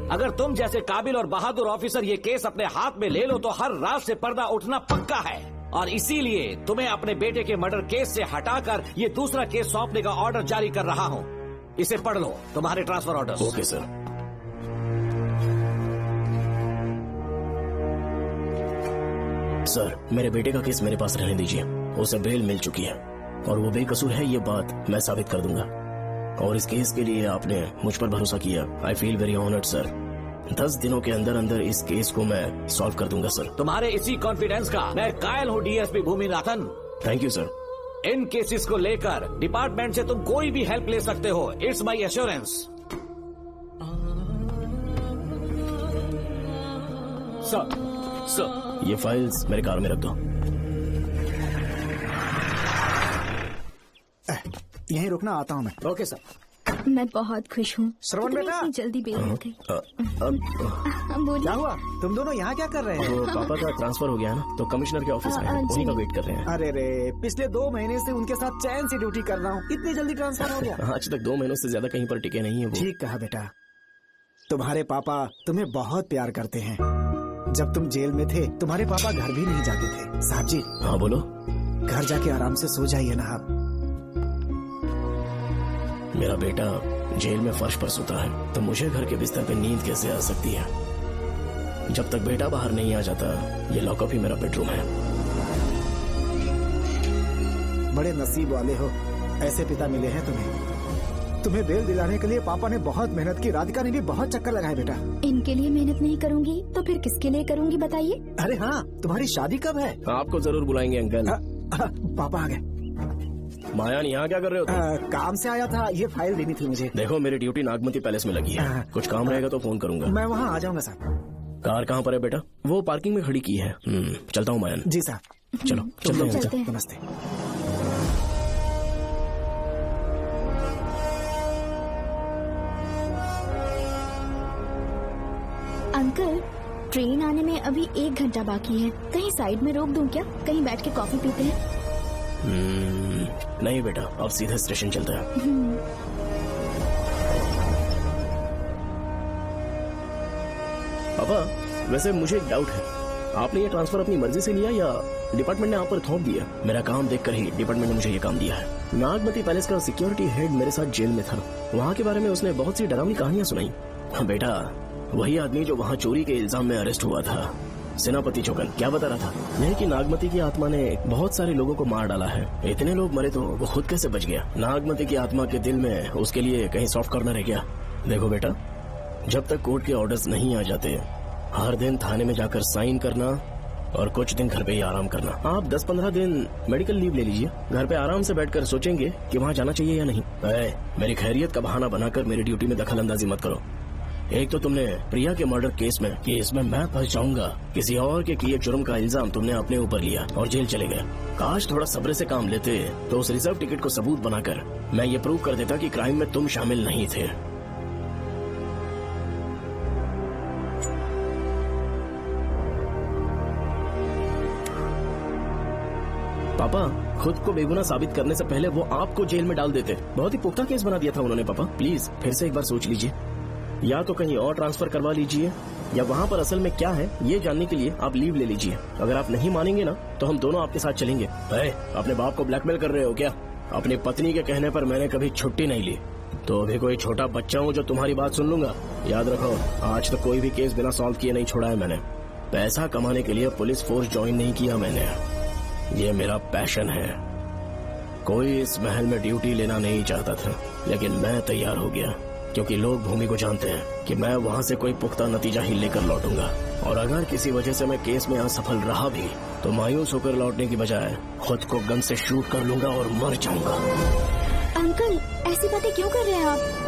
अगर तुम जैसे काबिल और बहादुर ऑफिसर ये केस अपने हाथ में ले लो तो हर रात से पर्दा उठना पक्का है, और इसीलिए तुम्हें अपने बेटे के मर्डर केस से हटाकर ये दूसरा केस सौंपने का ऑर्डर जारी कर रहा हूँ। इसे पढ़ लो, तुम्हारे transfer order. Okay sir. Sir, मेरे बेटे का केस मेरे पास रहने दीजिए। उसे बेल मिल चुकी है और वो बेकसूर है, ये बात मैं साबित कर दूंगा। और इस केस के लिए आपने मुझ पर भरोसा किया। I feel very honoured sir. 10 दिनों के अंदर अंदर इस केस को मैं सॉल्व कर दूंगा सर। तुम्हारे इसी कॉन्फिडेंस का मैं कायल हूँ DSP Bhuminathan. Thank you sir. In cases को लेकर डिपार्टमेंट से तुम कोई भी हेल्प ले सकते हो, इट्स माई एश्योरेंस। सर, ये फाइल्स मेरे कार में रख दो। यहीं रुकना, आता हूँ मैं। Okay sir. मैं बहुत खुश हूँ। श्रवण बेटा, जल्दी बेल हो गई। क्या हुआ? तुम दोनों यहाँ क्या कर रहे हैं? तो पापा का ट्रांसफर हो गया है ना, तो कमिश्नर के ऑफिस आए हैं, उन्हीं का वेट कर रहे हैं। अरे रे, पिछले 2 महीने से उनके साथ चैन से ड्यूटी कर रहा हूँ, इतनी जल्दी ट्रांसफर हो गया? आज तक 2 महीनों से ज्यादा कहीं पर टिके नहीं है वो। ठीक कहा बेटा, तुम्हारे पापा तुम्हें बहुत प्यार करते हैं। जब तुम जेल में थे तुम्हारे पापा घर भी नहीं जाते थे। साहब जी। हाँ बोलो। घर जाके आराम से सो जाइए ना आप। मेरा बेटा जेल में फर्श पर सोता है तो मुझे घर के बिस्तर पे नींद कैसे आ सकती है? जब तक बेटा बाहर नहीं आ जाता, ये लॉकअप ही मेरा बेडरूम है। बड़े नसीब वाले हो, ऐसे पिता मिले हैं तुम्हें। तुम्हें बेल दिलाने के लिए पापा ने बहुत मेहनत की, राधिका ने भी बहुत चक्कर लगाए बेटा। इनके लिए मेहनत नहीं करूंगी तो फिर किसके लिए करूंगी बताइए? अरे हाँ, तुम्हारी शादी कब है? आपको जरूर बुलाएंगे अंकल। पापा आ गए। मायान, यहाँ क्या कर रहे हो तुम? काम से आया था, ये फाइल देनी थी मुझे। देखो, मेरी ड्यूटी नागमती पैलेस में लगी है। कुछ काम रहेगा तो फोन करूंगा। मैं वहाँ आ जाऊंगा साहब। कार कहाँ पर है बेटा? वो पार्किंग में खड़ी की है। चलता हूँ मायान। जी साहब। चलो चलते हैं। नमस्ते। अंकल, ट्रेन आने में अभी 1 घंटा बाकी है। कहीं साइड में रोक दूं क्या? कहीं बैठ के कॉफी पीते हैं? नहीं बेटा, अब सीधा स्टेशन चलते हैं। पापा, वैसे मुझे एक डाउट है, आपने ये ट्रांसफर अपनी मर्जी से लिया या डिपार्टमेंट ने आप पर थोप दिया? मेरा काम देखकर ही डिपार्टमेंट ने मुझे ये काम दिया है। नागमती पैलेस का सिक्योरिटी हेड मेरे साथ जेल में था। वहाँ के बारे में उसने बहुत सी डरावनी कहानियां सुनाई। बेटा, वही आदमी जो वहाँ चोरी के इल्जाम में अरेस्ट हुआ था, सेनापति चौकन, क्या बता रहा था? यह कि नागमती की आत्मा ने बहुत सारे लोगों को मार डाला है। इतने लोग मरे तो वो खुद कैसे बच गया? नागमती की आत्मा के दिल में उसके लिए कहीं सॉफ्ट कॉर्नर है क्या? देखो बेटा, जब तक कोर्ट के ऑर्डर्स नहीं आ जाते, हर दिन थाने में जाकर साइन करना और कुछ दिन घर पे ही आराम करना। आप 10-15 दिन मेडिकल लीव ले लीजिए। घर पे आराम से बैठकर सोचेंगे कि वहाँ जाना चाहिए या नहीं। मेरी खैरियत का बहाना बनाकर मेरी ड्यूटी में दखल अंदाजी मत करो। एक तो तुमने प्रिया के मर्डर केस में कि इसमें मैं फंस जाऊंगा, किसी और के किए जुर्म का इल्जाम तुमने अपने ऊपर लिया और जेल चले गए। काश थोड़ा सब्र से काम लेते तो उस रिजर्व टिकट को सबूत बनाकर मैं ये प्रूव कर देता कि क्राइम में तुम शामिल नहीं थे। पापा, खुद को बेगुनाह साबित करने से पहले वो आपको जेल में डाल देते। बहुत ही पुख्ता केस बना दिया था उन्होंने। पापा प्लीज फिर से एक बार सोच लीजिए। या तो कहीं और ट्रांसफर करवा लीजिए या वहाँ पर असल में क्या है ये जानने के लिए आप लीव ले लीजिए। अगर आप नहीं मानेंगे ना तो हम दोनों आपके साथ चलेंगे। अपने बाप को ब्लैकमेल कर रहे हो क्या? अपनी पत्नी के कहने पर मैंने कभी छुट्टी नहीं ली, तो अभी कोई छोटा बच्चा हूँ जो तुम्हारी बात सुन लूंगा? याद रखो, आज तो कोई भी केस बिना सॉल्व किए नहीं छोड़ा है मैंने। पैसा कमाने के लिए पुलिस फोर्स ज्वाइन नहीं किया मैंने, ये मेरा पैशन है। कोई इस महल में ड्यूटी लेना नहीं चाहता था, लेकिन मैं तैयार हो गया क्योंकि लोग भूमि को जानते हैं कि मैं वहाँ से कोई पुख्ता नतीजा ही लेकर लौटूंगा। और अगर किसी वजह से मैं केस में असफल रहा भी तो मायूस होकर लौटने की बजाय खुद को गन से शूट कर लूंगा और मर जाऊंगा। अंकल, ऐसी बातें क्यों कर रहे हैं आप?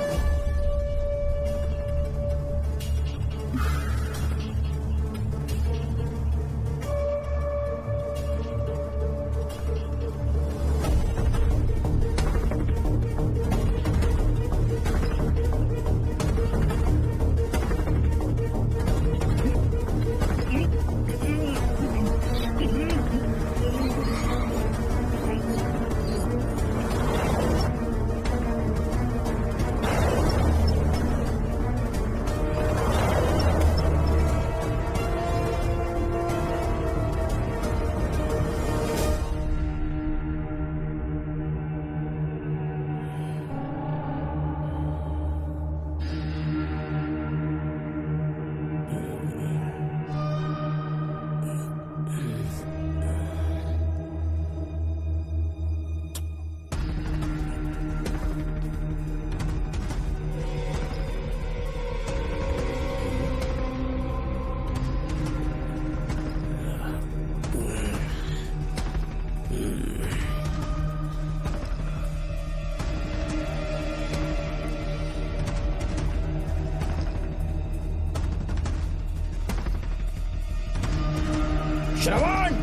श्रवण!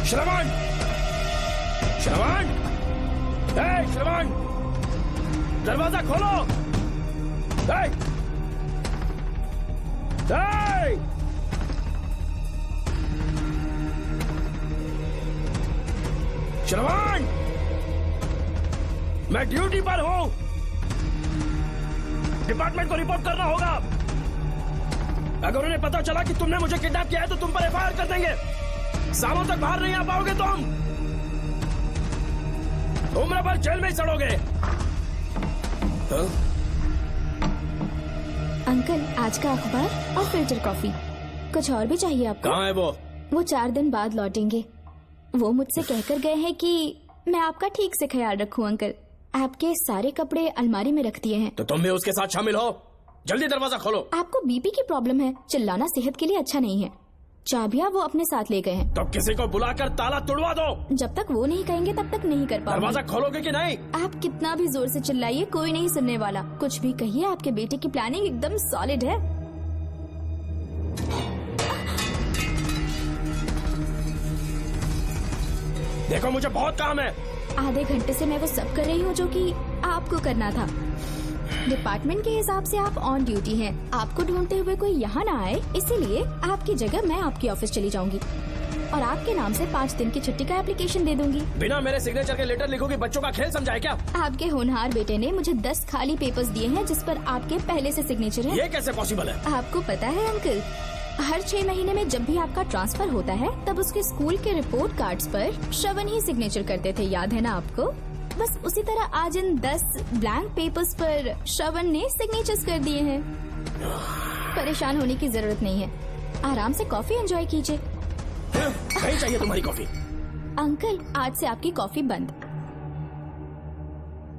श्रवण! श्रवण! श्रवण! दरवाजा खोलो! श्रवण! मैं ड्यूटी पर हूं। डिपार्टमेंट को रिपोर्ट करना होगा। अगर उन्हें पता चला कि तुमने मुझे किडनैप किया है तो तुम पर एफआईआर कर देंगे। सालों तक बाहर नहीं आ पाओगे तुम। उम्र भर जेल में ही सड़ोगे। अंकल, आज का अखबार और फिल्टर कॉफी। कुछ और भी चाहिए आपको? कहाँ है वो? वो 4 दिन बाद लौटेंगे। वो मुझसे कहकर गए हैं कि मैं आपका ठीक से ख्याल रखूं। अंकल, आपके सारे कपड़े अलमारी में रख दिए हैं। तो तुम भी उसके साथ शामिल हो। जल्दी दरवाजा खोलो। आपको बीपी की प्रॉब्लम है, चिल्लाना सेहत के लिए अच्छा नहीं है। चाबियां वो अपने साथ ले गए हैं। तो किसी को बुलाकर ताला तोड़वा दो। जब तक वो नहीं कहेंगे तब तक नहीं कर पाओगे। दरवाजा खोलोगे कि नहीं? आप कितना भी जोर से चिल्लाइए, कोई नहीं सुनने वाला। कुछ भी कहिए, आपके बेटे की प्लानिंग एकदम सॉलिड है। देखो, मुझे बहुत काम है। आधे घंटे से मैं वो सब कर रही हूँ जो कि आपको करना था। डिपार्टमेंट के हिसाब से आप ऑन ड्यूटी हैं। आपको ढूंढते हुए कोई यहाँ न आए, इसीलिए आपकी जगह मैं आपकी ऑफिस चली जाऊंगी और आपके नाम से 5 दिन की छुट्टी का एप्लीकेशन दे दूंगी। बिना मेरे सिग्नेचर के लेटर लिखोगे? बच्चों का खेल समझा है क्या? आपके होनहार बेटे ने मुझे 10 खाली पेपर्स दिए हैं जिस पर आपके पहले से सिग्नेचर है। ये कैसे पॉसिबल है? आपको पता है अंकल, हर 6 महीने में जब भी आपका ट्रांसफर होता है तब उसके स्कूल के रिपोर्ट कार्ड्स पर श्रवण ही सिग्नेचर करते थे, याद है ना आपको? बस उसी तरह आज इन 10 ब्लैंक पेपर्स पर श्रवण ने सिग्नेचर्स कर दिए हैं। परेशान होने की जरूरत नहीं है, आराम से कॉफी एंजॉय कीजिए। नहीं चाहिए तुम्हारी कॉफी। अंकल, आज से आपकी कॉफी बंद।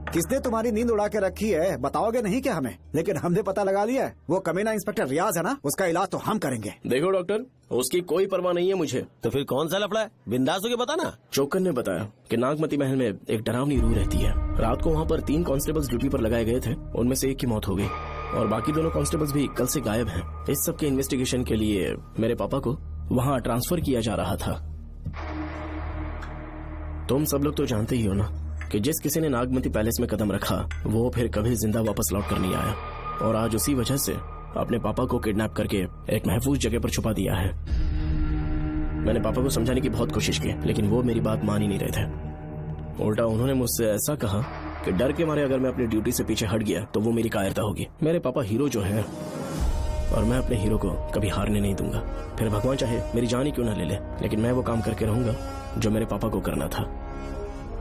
किसने तुम्हारी नींद उड़ा के रखी है बताओगे नहीं क्या हमें? लेकिन हमने पता लगा लिया है, वो कमीना इंस्पेक्टर रियाज है ना, उसका इलाज तो हम करेंगे। देखो डॉक्टर, उसकी कोई परवाह नहीं है मुझे। तो फिर कौन सा लफड़ा है? बिंदास होके बता ना। चोकन ने बताया कि नागमती महल में एक डरावनी रूह रहती है। रात को वहाँ पर 3 कांस्टेबल्स ड्यूटी पर लगाए गए थे, उनमें से एक की मौत हो गई और बाकी दोनों कांस्टेबल्स भी कल से गायब हैं। इस सब के इन्वेस्टिगेशन के लिए मेरे पापा को वहाँ ट्रांसफर किया जा रहा था। तुम सब लोग तो जानते ही हो ना कि जिस किसी ने नागमती पैलेस में कदम रखा वो फिर कभी जिंदा वापस लौट कर नहीं आया, और आज उसी वजह से अपने पापा को किडनैप करके एक महफूज जगह पर छुपा दिया है। मैंने पापा को समझाने की बहुत कोशिश की, लेकिन वो मेरी बात मान ही नहीं रहे थे। उल्टा उन्होंने मुझसे ऐसा कहा कि डर के मारे अगर मैं अपनी ड्यूटी से पीछे हट गया तो वो मेरी कायरता होगी। मेरे पापा हीरो जो है और मैं अपने हीरो को कभी हारने नहीं दूंगा। फिर भगवान चाहे मेरी जान ही क्यों न ले ले, लेकिन मैं वो काम करके रहूंगा जो मेरे पापा को करना था।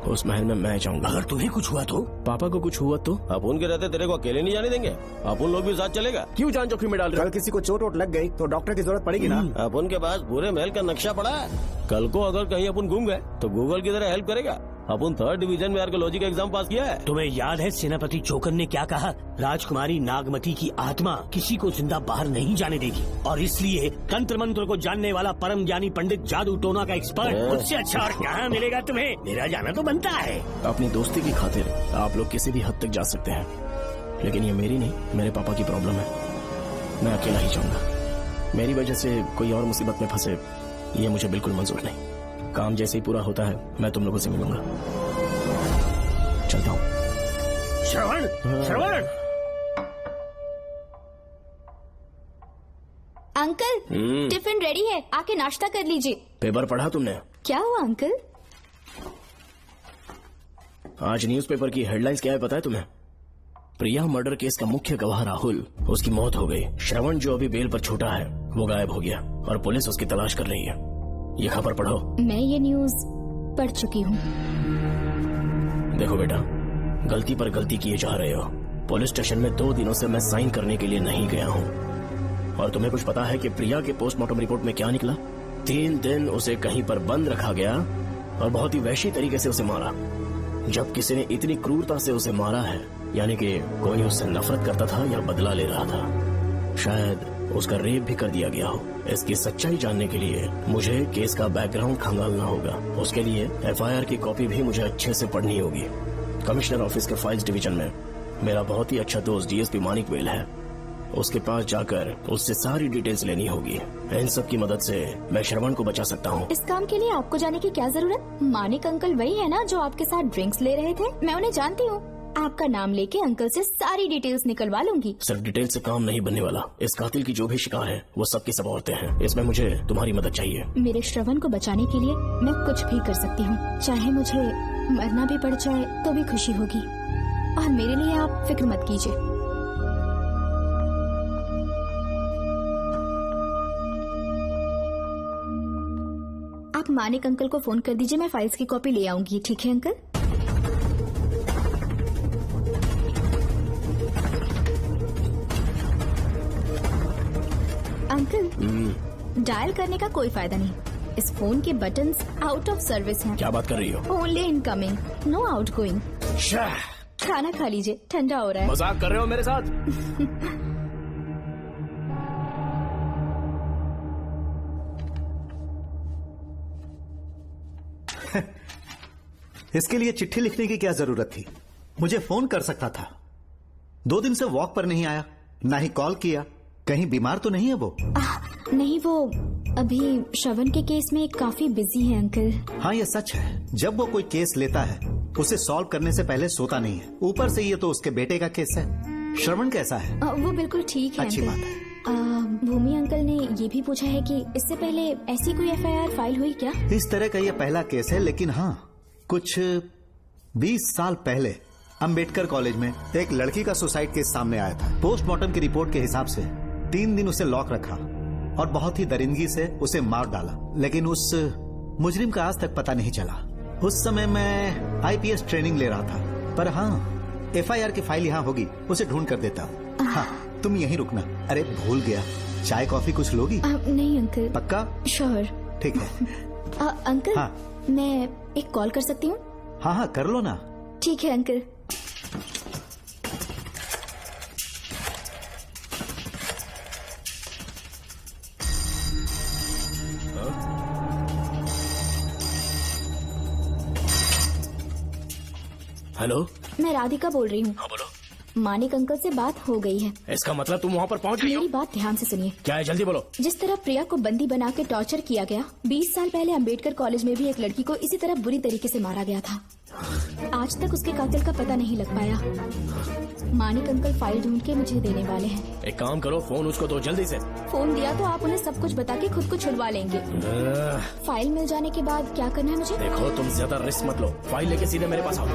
उस महल में मैं जाऊंगा। अगर तुम्हें कुछ हुआ तो? पापा को कुछ हुआ तो? अपुन के रहते तेरे को अकेले नहीं जाने देंगे। अपुन लोग भी साथ चलेगा। क्यों जान जोखिम में डाल रहे? कल किसी को चोट वोट लग गई तो डॉक्टर की जरूरत पड़ेगी ना। अपुन के पास पूरे महल का नक्शा पड़ा है। कल को अगर कहीं अपन घूम गए तो गूगल की तरह हेल्प करेगा। अपन 3rd डिवीजन में आर्कियोलॉजी का एग्जाम पास किया है। तुम्हें याद है सेनापति चोकन ने क्या कहा? राजकुमारी नागमती की आत्मा किसी को जिंदा बाहर नहीं जाने देगी, और इसलिए तंत्र मंत्र को जानने वाला परम ज्ञानी पंडित जादू टोना का एक्सपर्ट उससे अच्छा और कहाँ मिलेगा तुम्हें? मेरा जाना तो बनता है। अपनी दोस्ती की खातिर आप लोग किसी भी हद तक जा सकते हैं, लेकिन ये मेरी नहीं, मेरे पापा की प्रॉब्लम है। मैं अकेला ही जाऊंगा। मेरी वजह से कोई और मुसीबत में फंसे ये मुझे बिल्कुल मंजूर नहीं। काम जैसे ही पूरा होता है मैं तुम लोगों से मिलूंगा। चलता हूँ। श्रवण, श्रवण। अंकल, टिफिन रेडी है, आके नाश्ता कर लीजिए। पेपर पढ़ा तुमने? क्या हुआ अंकल? आज न्यूज़पेपर की हेडलाइंस क्या है पता है तुम्हें? प्रिया मर्डर केस का मुख्य गवाह राहुल, उसकी मौत हो गई। श्रवण जो अभी बेल पर छूटा है वो गायब हो गया और पुलिस उसकी तलाश कर रही है। ये खबर पढ़ो। मैं ये न्यूज पढ़ चुकी हूँ। देखो बेटा, गलती पर गलती किए जा रहे हो। पुलिस स्टेशन में 2 दिनों से मैं साइन करने के लिए नहीं गया हूँ, और तुम्हें कुछ पता है कि प्रिया के पोस्टमार्टम रिपोर्ट में क्या निकला? 3 दिन उसे कहीं पर बंद रखा गया और बहुत ही वैशी तरीके से उसे मारा। जब किसी ने इतनी क्रूरता से उसे मारा है, यानी कि कोई उससे नफरत करता था या बदला ले रहा था। शायद उसका रेप भी कर दिया गया हो। इसकी सच्चाई जानने के लिए मुझे केस का बैकग्राउंड खंगालना होगा। उसके लिए FIR की कॉपी भी मुझे अच्छे से पढ़नी होगी। कमिश्नर ऑफिस के फाइल्स डिवीजन में मेरा बहुत ही अच्छा दोस्त DSP मानिक वेल है। उसके पास जाकर उससे सारी डिटेल्स लेनी होगी। इन सब की मदद से मैं श्रवण को बचा सकता हूँ। इस काम के लिए आपको जाने की क्या जरूरत? मानिक अंकल वही है ना जो आपके साथ ड्रिंक्स ले रहे थे? मैं उन्हें जानती हूँ। आपका नाम लेके अंकल से सारी डिटेल्स निकलवा लूंगी। सिर्फ डिटेल से काम नहीं बनने वाला। इस कातिल की जो भी शिकार है वो सबकी सब औरतें हैं। इसमें मुझे तुम्हारी मदद चाहिए। मेरे श्रवण को बचाने के लिए मैं कुछ भी कर सकती हूँ। चाहे मुझे मरना भी पड़ जाए तो भी खुशी होगी, और मेरे लिए आप फिक्र मत कीजिए। आप मानिक अंकल को फोन कर दीजिए, मैं फाइल्स की कॉपी ले आऊंगी। ठीक है अंकल? अंकल, डायल करने का कोई फायदा नहीं। इस फोन के बटन्स आउट ऑफ सर्विस हैं। क्या बात कर रही हो? Only incoming, no outgoing. खाना खा लीजिए, ठंडा हो रहा है। मजाक कर रहे हो मेरे साथ? इसके लिए चिट्ठी लिखने की क्या जरूरत थी? मुझे फोन कर सकता था। 2 दिन से वॉक पर नहीं आया, ना ही कॉल किया। कहीं बीमार तो नहीं है वो? नहीं, वो अभी श्रवण के केस में काफी बिजी है अंकल। हाँ, ये सच है। जब वो कोई केस लेता है उसे सॉल्व करने से पहले सोता नहीं है। ऊपर से ये तो उसके बेटे का केस है। श्रवण कैसा है? वो बिल्कुल ठीक है अच्छी अंकल। बात है। भूमि अंकल ने ये भी पूछा है कि इससे पहले ऐसी कोई FIR फाइल हुई क्या? इस तरह का ये पहला केस है, लेकिन हाँ, कुछ 20 साल पहले अंबेडकर कॉलेज में एक लड़की का सुसाइड केस सामने आया था। पोस्टमार्टम की रिपोर्ट के हिसाब से 3 दिन उसे लॉक रखा और बहुत ही दरिंदगी से उसे मार डाला, लेकिन उस मुजरिम का आज तक पता नहीं चला। उस समय मैं IPS ट्रेनिंग ले रहा था, पर हाँ, FIR की फाइल यहाँ होगी, उसे ढूंढ कर देता हूँ। हाँ, तुम यहीं रुकना। अरे भूल गया, चाय कॉफी कुछ लोगी? नहीं अंकल। पक्का? श्योर। ठीक है। अंकल, हाँ। मैं एक कॉल कर सकती हूँ? हाँ हाँ, कर लो ना। ठीक है अंकल। हेलो, मैं राधिका बोल रही हूँ। हाँ बोलो। मानिक अंकल से बात हो गई है। इसका मतलब तुम वहाँ पर पहुँच गई हो? मेरी बात ध्यान से सुनिए। क्या है, जल्दी बोलो। जिस तरह प्रिया को बंदी बना के टॉर्चर किया गया, 20 साल पहले अंबेडकर कॉलेज में भी एक लड़की को इसी तरह बुरी तरीके से मारा गया था। आज तक उसके कातिल का पता नहीं लग पाया। मानिक अंकल फाइल ढूंढ के मुझे देने वाले हैं। एक काम करो, फोन उसको दो जल्दी से। फोन दिया तो आप उन्हें सब कुछ बता के खुद को छुड़वा लेंगे। फाइल मिल जाने के बाद क्या करना है मुझे? देखो, तुम ज्यादा रिस्क मत लो, फाइल लेके सीधे मेरे पास आओ।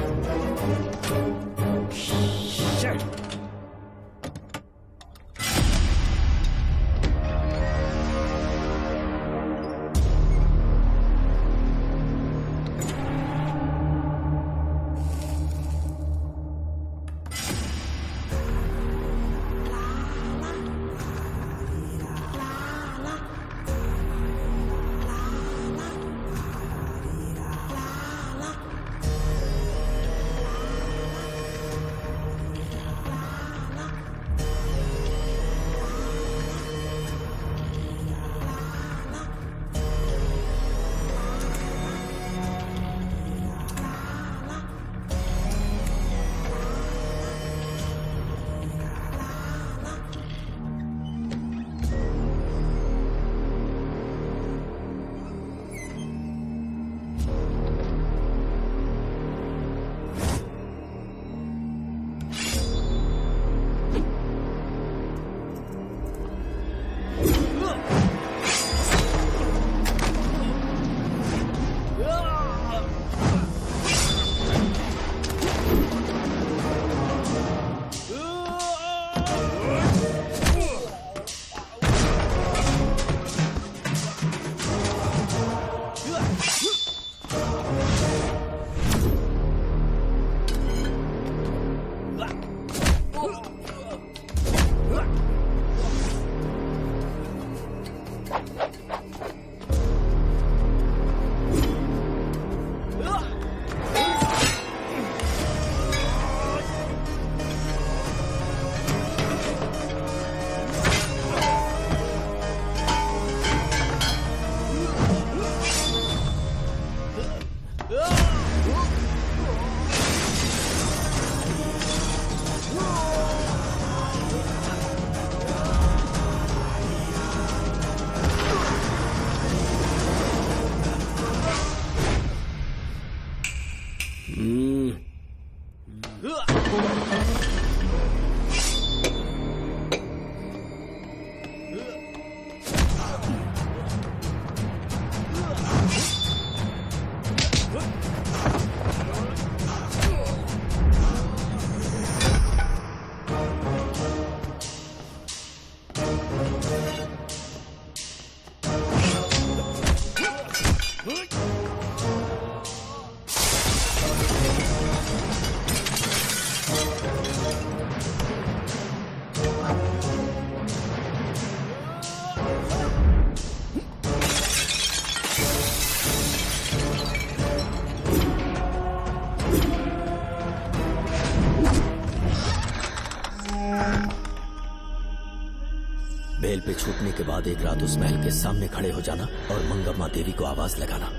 बेल पे छूटने के बाद एक रात उस महल के सामने खड़े हो जाना और मंगम्मा देवी को आवाज लगाना।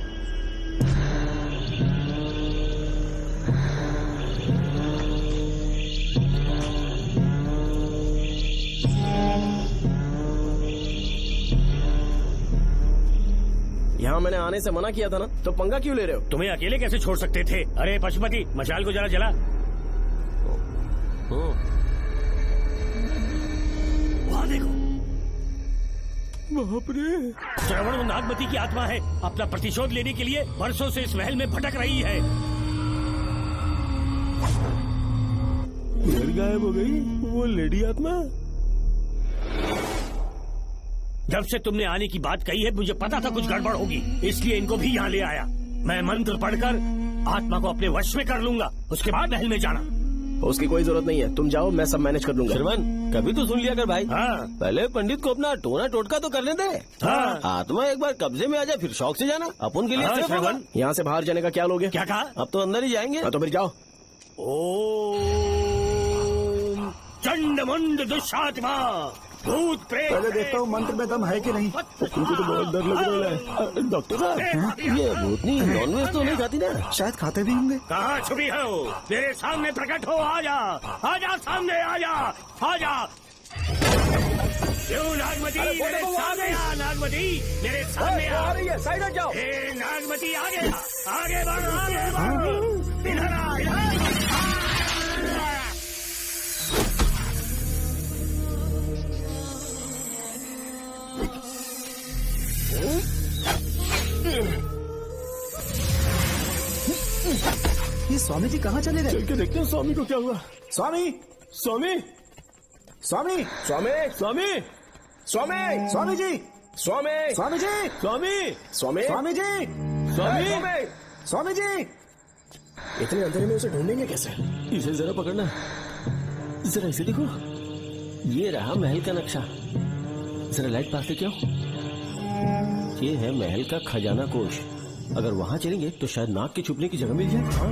यहाँ मैंने आने से मना किया था ना, तो पंगा क्यों ले रहे हो? तुम्हें अकेले कैसे छोड़ सकते थे? अरे पशुपति, मशाल को जरा जला। देखो। बाप रे। श्रवण वो नागमती की आत्मा है, अपना प्रतिशोध लेने के लिए वर्षों से इस महल में भटक रही है। फिर गायब हो गई वो लेडी आत्मा। जब से तुमने आने की बात कही है मुझे पता था कुछ गड़बड़ होगी, इसलिए इनको भी यहाँ ले आया। मैं मंत्र पढ़कर आत्मा को अपने वश में कर लूंगा, उसके बाद महल में जाना। उसकी कोई जरूरत नहीं है, तुम जाओ, मैं सब मैनेज कर दूंगा। श्रवण कभी तो सुन लिया कर भाई। हाँ। पहले पंडित को अपना टोना टोटका तो करने दे। हाँ। आत्मा एक बार कब्जे में आ जाए फिर शौक से जाना, अपन के लिए हाँ, सेफ होगा। श्रवण। यहाँ से बाहर जाने का क्या लोगे? क्या कहा? अब तो अंदर ही जाएंगे। तो फिर जाओ। ओम चंडमुंड दुष्टात्मा भूत प्रेत। पहले देखता हूँ मंत्र में दम है कि नहीं। तुमको तो बहुत डर लग रहा है। डॉक्टर साहब ये भूतनी नॉनवेज तो नहीं खाती ना? शायद खाते भी होंगे। कहाँ छुपी हो? मेरे सामने प्रकट हो, आजा आजा, सामने आजा आजा। क्यों नागमती मेरे सामने आ, नागमती मेरे सामने आ रही है, साइड हट जाओ। नागमती आगे आगे बढ़, आगे बढ़, इधर आ, इधर। ये स्वामी जी कहाँ चले गए? चल के देखते हैं स्वामी को क्या हुआ। स्वामी, स्वामी, स्वामी, स्वामी, स्वामी, स्वामी, स्वामी जी, स्वामी, स्वामी जी, स्वामी, स्वामी, स्वामी जी, स्वामी, स्वामी जी। इतने अंधेरे में उसे ढूंढेंगे कैसे? इसे जरा पकड़ना, जरा इसे देखो, ये रहा महल का नक्शा। जरा लाइट पास लेके आओ। ये है महल का खजाना कोष। अगर वहां चलेंगे तो शायद नाग के छुपने की जगह मिल जाए। हाँ।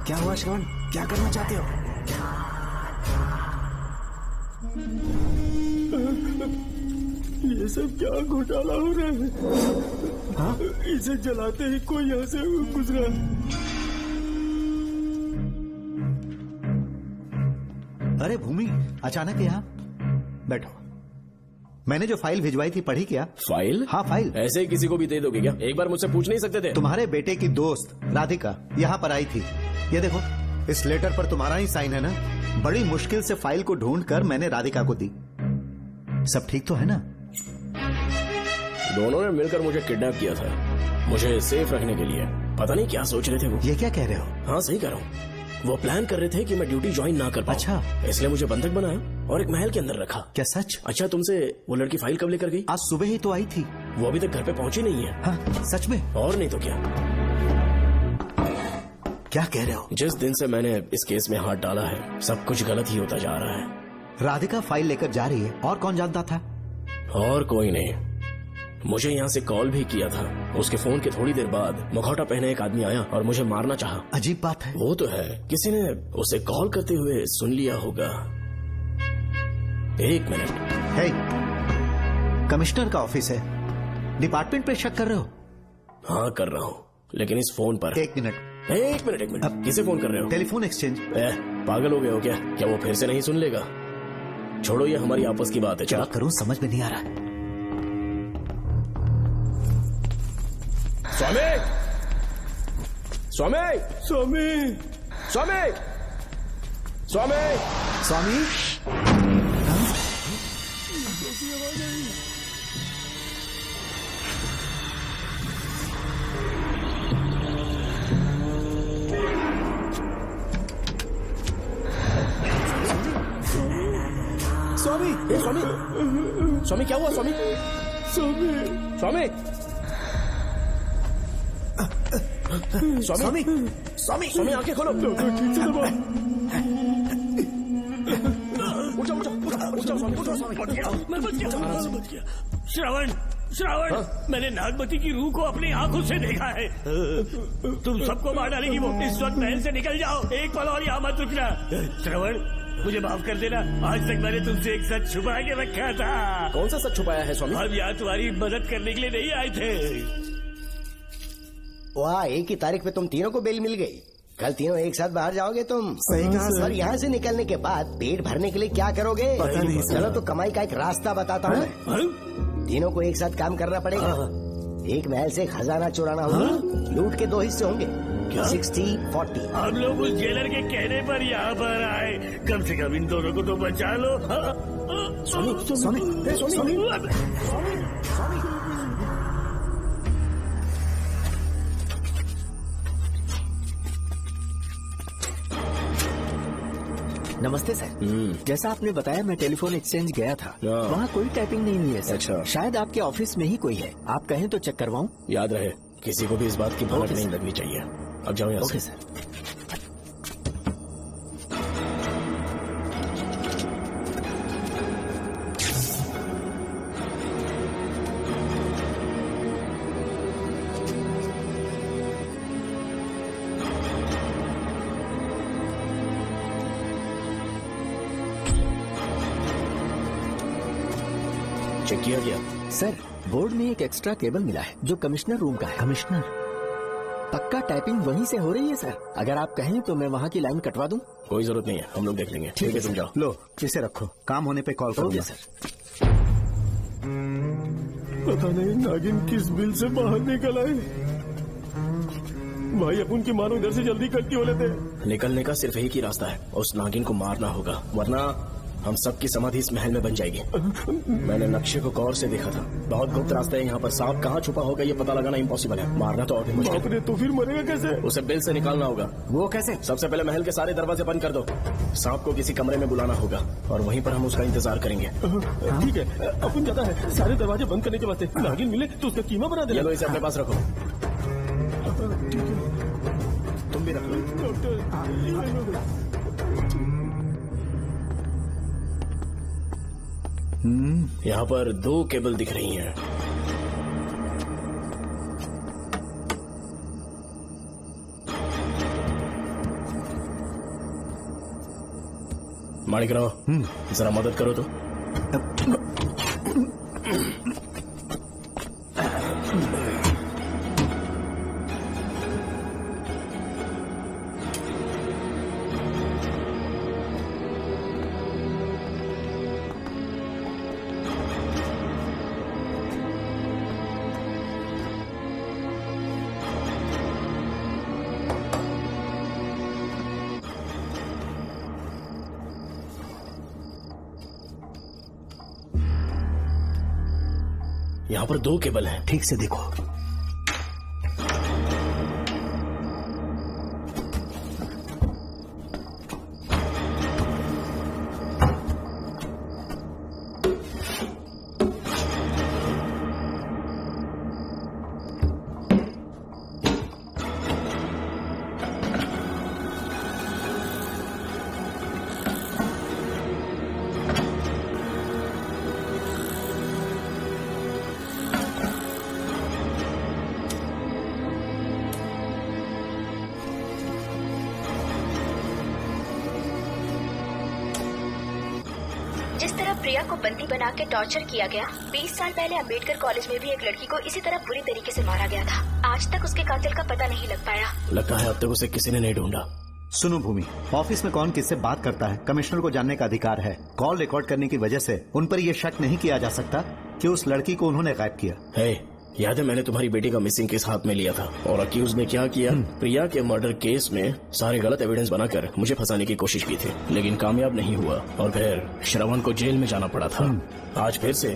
क्या हुआ श्रवण, क्या करना चाहते हो? ये सब क्या घोटाला हो रहा है? हाँ? इसे जलाते ही कोई यहाँ से गुजरा। अरे भूमि, अचानक यहाँ? बैठो। मैंने जो फाइल भिजवाई थी पढ़ी क्या? फाइल? हाँ फाइल। ऐसे ही किसी को भी दे दोगे क्या? एक बार मुझसे पूछ नहीं सकते थे? तुम्हारे बेटे की दोस्त राधिका यहाँ पर आई थी। ये देखो, इस लेटर पर तुम्हारा ही साइन है ना? बड़ी मुश्किल से फाइल को ढूंढकर मैंने राधिका को दी। सब ठीक तो है ना? दोनों ने मिलकर मुझे किडनैप किया था, मुझे सेफ रखने के लिए। पता नहीं क्या सोच रहे थे वो। ये क्या कह रहे हो? हाँ सही कह रहा हूँ। वो प्लान कर रहे थे कि मैं ड्यूटी ज्वाइन ना कर पाऊं। अच्छा। इसलिए मुझे बंधक बनाया और एक महल के अंदर रखा। क्या सच? अच्छा, तुमसे वो लड़की फाइल कब लेकर गई? आज सुबह ही तो आई थी। वो अभी तक घर पे पहुंची नहीं है। हाँ, सच में? और नहीं तो क्या। क्या कह रहे हो? जिस दिन से मैंने इस केस में हाथ डाला है सब कुछ गलत ही होता जा रहा है। राधिका फाइल लेकर जा रही है, और कौन जानता था? और कोई नहीं। मुझे यहाँ से कॉल भी किया था। उसके फोन के थोड़ी देर बाद मुखौटा पहने एक आदमी आया और मुझे मारना चाहा। अजीब बात है। वो तो है, किसी ने उसे कॉल करते हुए सुन लिया होगा। एक मिनट। हे, कमिश्नर का ऑफिस है, डिपार्टमेंट पे शक कर रहे हो? हाँ कर रहा हूँ, लेकिन इस फोन पर। एक मिनट। अब किसे फोन कर रहे हो? Telephone exchange. पागल हो गए हो क्या? क्या वो फिर से नहीं सुन लेगा? छोड़ो, ये हमारी आपस की बात है। क्या करूं समझ में नहीं आ रहा। स्वामी, स्वामी, स्वामी, स्वामी, स्वामी, स्वामी। स्वामी, स्वामी, स्वामी क्या हुआ? स्वामी, स्वामी, स्वामी, स्वामी, स्वामी, स्वामी आंखें खोलो। ठीक से दबाओ। उठो, उठो, उठो, स्वामी, उठो, स्वामी। मैं बच गया। श्रवण, श्रवण, मैंने नागमती की रूह को अपनी आंखों से देखा है। तुम सबको मार डालेगी वो। इस वक्त महल से निकल जाओ, एक पल और यहाँ मत रुकना। श्रवण, मुझे माफ कर देना, आज तक मैंने तुमसे एक सच छुपा के रखा था। कौन सा सच छुपाया है स्वामी? हम यहाँ तुम्हारी मदद करने के लिए नहीं आए थे। वाह, एक ही तारीख पे तुम तीनों को बेल मिल गई। कल तीनों एक साथ बाहर जाओगे तुम? सही कहा सर। और यहाँ से निकलने के बाद पेट भरने के लिए क्या करोगे? पता नहीं सर। चलो तो कमाई का एक रास्ता बताता हूँ। तीनों को एक साथ काम करना पड़ेगा। एक महल से खजाना चुराना होगा। लूट के 2 हिस्से होंगे, क्या? 60-40। हम लोग उस जेलर के कहने पर यहाँ पर आए, कम से कम इन दोनों को तो बचा लो। नमस्ते सर। जैसा आपने बताया मैं टेलीफोन एक्सचेंज गया था, वहाँ कोई टाइपिंग नहीं हुई है सर। अच्छा। शायद आपके ऑफिस में ही कोई है, आप कहें तो चेक करवाऊं? याद रहे, किसी को भी इस बात की भनक नहीं लगनी चाहिए। अब जाओ यहाँ ओके से। सर। चेक किया गया? सर बोर्ड में एक एक्स्ट्रा केबल मिला है जो कमिश्नर रूम का है। कमिश्नर? पक्का टाइपिंग वहीं से हो रही है सर। अगर आप कहें तो मैं वहाँ की लाइन कटवा दूं? कोई जरूरत नहीं है, हम लोग देख लेंगे। ठीक है, तुम जाओ। लो इसे रखो, काम होने पे कॉल करूंगा। सर। पता नहीं नागिन किस बिल से बाहर निकल आए। भाई अपन की मानो इधर से जल्दी कट क्यों लेते? निकलने का सिर्फ एक ही रास्ता है, उस नागिन को मारना होगा, वरना हम सबकी समाधि इस महल में बन जाएगी। मैंने नक्शे को गौर से देखा था, बहुत गुप्त रास्ता है यहाँ पर। सांप कहाँ छुपा होगा ये पता लगाना इम्पॉसिबल है, मारना तो और भी मुश्किल है। तो फिर मरेगा कैसे? उसे बिल से निकालना होगा। वो कैसे? सबसे पहले महल के सारे दरवाजे बंद कर दो, सांप को किसी कमरे में बुलाना होगा और वहीं पर हम उसका इंतजार करेंगे। ठीक है, अपन जाता है सारे दरवाजे बंद करने के वास्ते। नागिन मिले तो उसका कीमा बना देना। ये लो, इसे अपने पास रखो। तुम भी रख लो। यहाँ पर 2 केबल दिख रही हैं। माणिकराव, जरा मदद करो तो। यहाँ पर 2 केबल हैं। ठीक से देखो। जिस तरह प्रिया को बंदी बना के टॉर्चर किया गया, 20 साल पहले अम्बेडकर कॉलेज में भी एक लड़की को इसी तरह बुरी तरीके से मारा गया था। आज तक उसके कातिल का पता नहीं लग पाया। लगता है अब तक उसे किसी ने नहीं ढूंढा। सुनो भूमि, ऑफिस में कौन किससे बात करता है कमिश्नर को जानने का अधिकार है। कॉल रिकॉर्ड करने की वजह से उन पर यह शक नहीं किया जा सकता कि उस लड़की को उन्होंने गायब किया है। याद है मैंने तुम्हारी बेटी का मिसिंग केस हाथ में लिया था और अक्यूज ने क्या किया? प्रिया के मर्डर केस में सारे गलत एविडेंस बनाकर मुझे फंसाने की कोशिश की थी, लेकिन कामयाब नहीं हुआ और फिर श्रवण को जेल में जाना पड़ा था। आज फिर से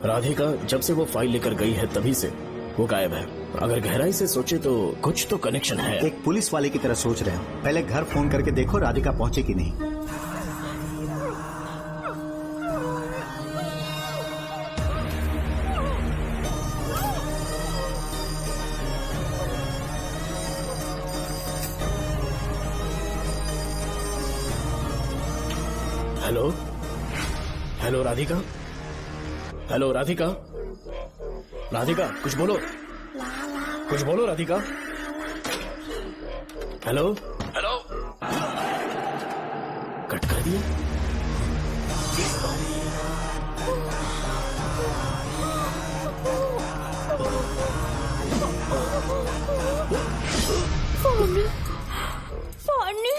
राधिका जब से वो फाइल लेकर गई है तभी से वो गायब है। अगर गहराई से सोचे तो कुछ तो कनेक्शन है। एक पुलिस वाले की तरह सोच रहे हो। पहले घर फोन करके देखो राधिका पहुंचे कि नहीं। Hello hello Radhika, hello Radhika, Radhika कुछ बोलो, कुछ बोलो राधिका। हेलो हेलो, कट कर दिया। पानी पानी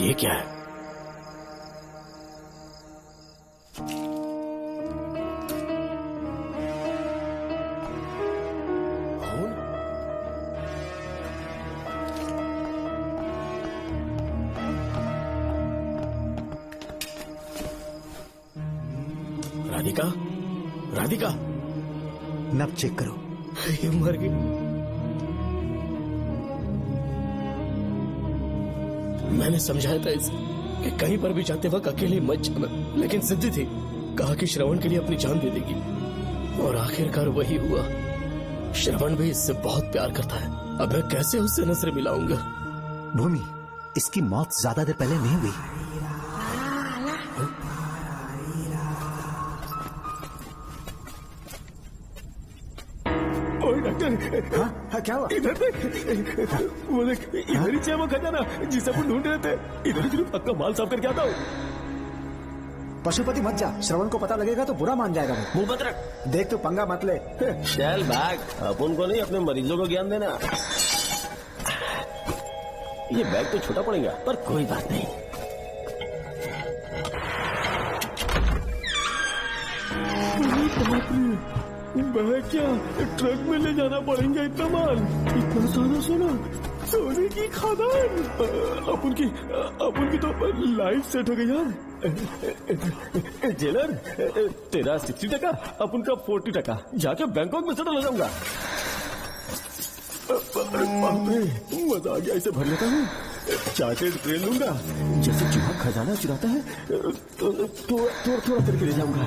ये क्या है? राधिका, राधिका, नब चेक करो। ये मर गई। मैंने समझाया था इसे कि कहीं पर भी जाते वक्त अकेले मत जाना, लेकिन जिद्दी थी। कहा कि श्रवण के लिए अपनी जान दे देगी, और आखिरकार वही हुआ। श्रवण भी इससे बहुत प्यार करता है। अब मैं कैसे उससे नजर मिलाऊंगा? भूमि, इसकी मौत ज्यादा देर पहले नहीं हुई। हाँ, क्या हुआ? इधर देख, वो देख, इधर ही है वो खजाना जिसे अपन ढूंढ रहे थे। इधर ही पक्का माल साफ करके आता हूँ। पशुपति मत जा, श्रवण को पता लगेगा तो बुरा मान जाएगा। मुंह मत रख। देख तू पंगा मत ले। चल बैग, अपन को नहीं अपने मरीजों को ज्ञान देना। ये बैग तो छोटा पड़ेगा, पर कोई बात नहीं। मैं क्या ट्रक में ले जाना पड़ेगा इतना माल? इतना सारा सोना, सोने की खदान। अपन की तो लाइफ सेट हो गई यार। जेलर, तेरा 60%, अपन का 40%। जाके बैंकॉक में सेटल हो जाऊंगा। मजा आ गया, इसे भर लेता हूँ। चार्टेड ट्रेन लूंगा, जैसे चूहा खजाना चुराता है थोड़ा थोड़ा करके ले जाऊंगा।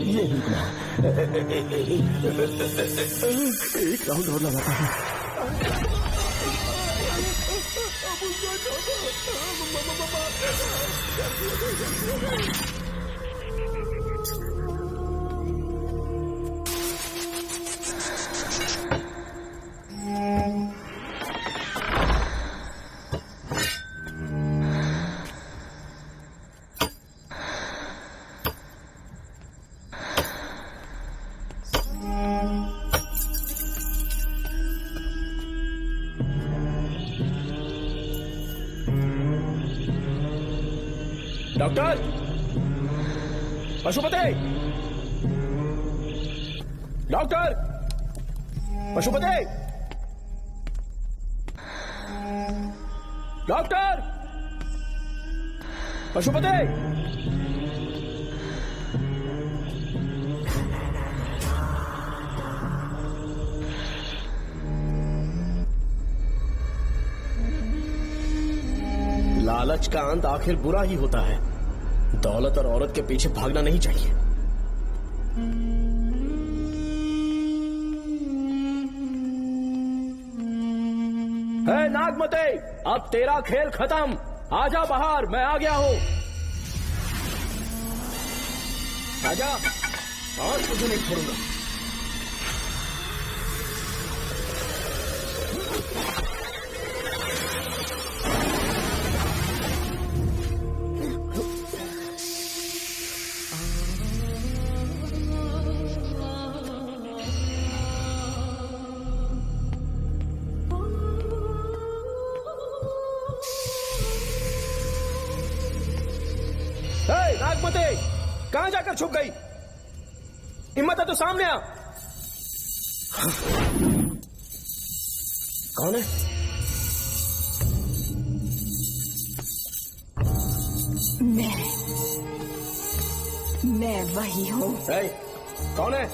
ये रुकना, एक राउंड और लगाता हूँ। Doctor, Pashupati, doctor, Pashupati, doctor, Pashupati. लालच का अंत आखिर बुरा ही होता है। दौलत और औरत के पीछे भागना नहीं चाहिए। है नागमते, अब तेरा खेल खत्म। आजा बाहर, मैं आ गया हूं। आजा, और तुझे नहीं छोड़ूंगा। नागमते, कहां जाकर छुप गई? हिम्मत है तो सामने आ। कौन है? मैं वही हूँ। कौन है?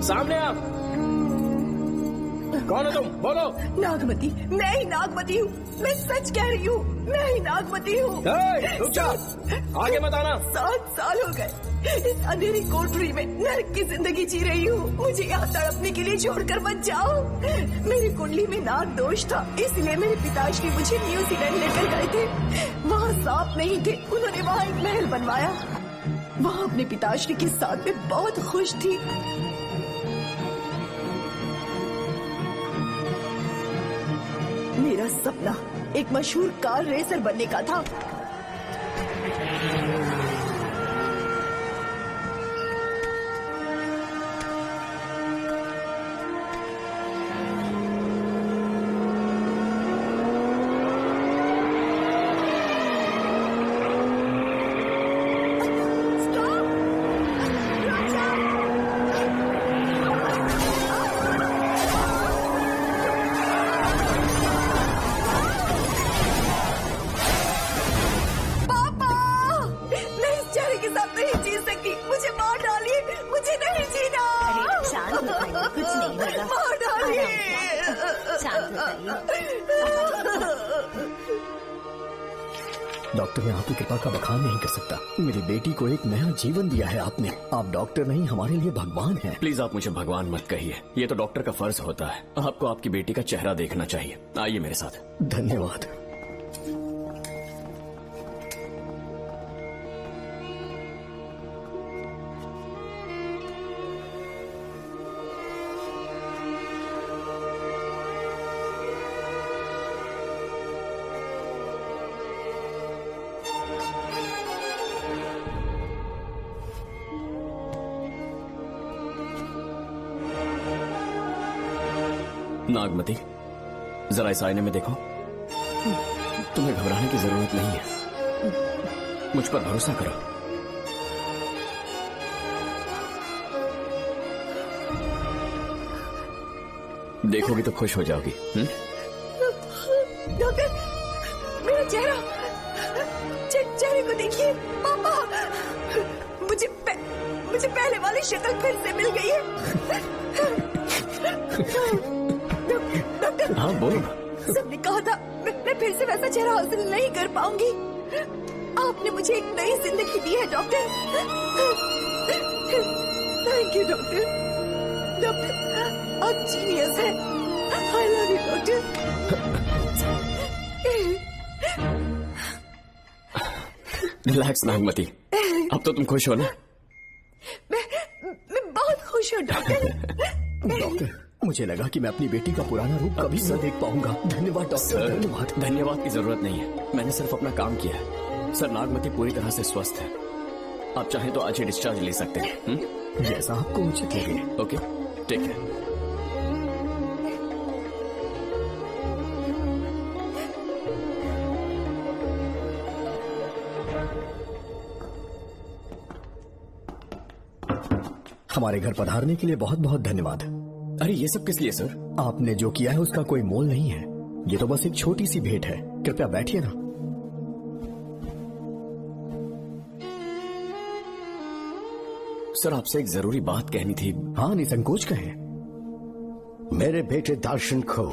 सामने आ। कौन है तुम? बोलो। नागमती, मैं ही नागमती हूँ। मैं सच कह रही हूँ, मैं ही नागमती हूँ। रुक जा, आगे मत आना। 7 साल हो गए इस अंधेरी कोठरी में नर्क की जिंदगी जी रही हूँ। मुझे यहाँ तड़पने के लिए छोड़कर मत जाओ। मेरी कुंडली में नाग दोष था, इसलिए मेरे पिताश्री मुझे न्यूजीलैंड लेकर गए थे। वहाँ सांप नहीं थे, उन्होंने वहाँ एक महल बनवाया। वहाँ अपने पिताश्री के साथ में बहुत खुश थी। मेरा सपना एक मशहूर कार रेसर बनने का था। डॉक्टर, मैं आपकी कृपा का बखान नहीं कर सकता। मेरी बेटी को एक नया जीवन दिया है आपने। आप डॉक्टर नहीं, हमारे लिए भगवान हैं। प्लीज आप मुझे भगवान मत कहिए, ये तो डॉक्टर का फर्ज होता है। आपको आपकी बेटी का चेहरा देखना चाहिए। आइए मेरे साथ। धन्यवाद। नागमती, जरा इस आईने में देखो। तुम्हें घबराने की जरूरत नहीं है, मुझ पर भरोसा करो। देखोगी तो खुश हो जाओगी। डॉक्टर, मेरा चेहरा, चेहरे को देखिए। पापा, मुझे पहले वाली शक्ल फिर से मिल गई है। हाँ बोलो। सबने कहा था मैं फिर से वैसा चेहरा हासिल नहीं कर पाऊंगी। आपने मुझे एक नई जिंदगी दी है doctor. Thank you doctor. Doctor, आप जीनियस हैं। I love you doctor. Relax Nagmati, अब तो तुम खुश हो ना? मैं बहुत खुश हूँ डॉक्टर। डॉक्टर, मुझे लगा कि मैं अपनी बेटी का पुराना रूप कभी न देख पाऊंगा। धन्यवाद डॉक्टर। धन्यवाद। धन्यवाद की जरूरत नहीं है, मैंने सिर्फ अपना काम किया है। सर, नागमती पूरी तरह से स्वस्थ है। आप चाहें तो आज ही डिस्चार्ज ले सकते हैं। जैसा आपको उचित लगे। ओके, ठीक है। हमारे घर पधारने के लिए बहुत बहुत धन्यवाद। अरे ये सब किस लिए सर? आपने जो किया है उसका कोई मोल नहीं है। ये तो बस एक छोटी सी भेंट है। कृपया बैठिए ना। सर, आपसे एक जरूरी बात कहनी थी। हाँ, निसंकोच कहें। मेरे बेटे दर्शन को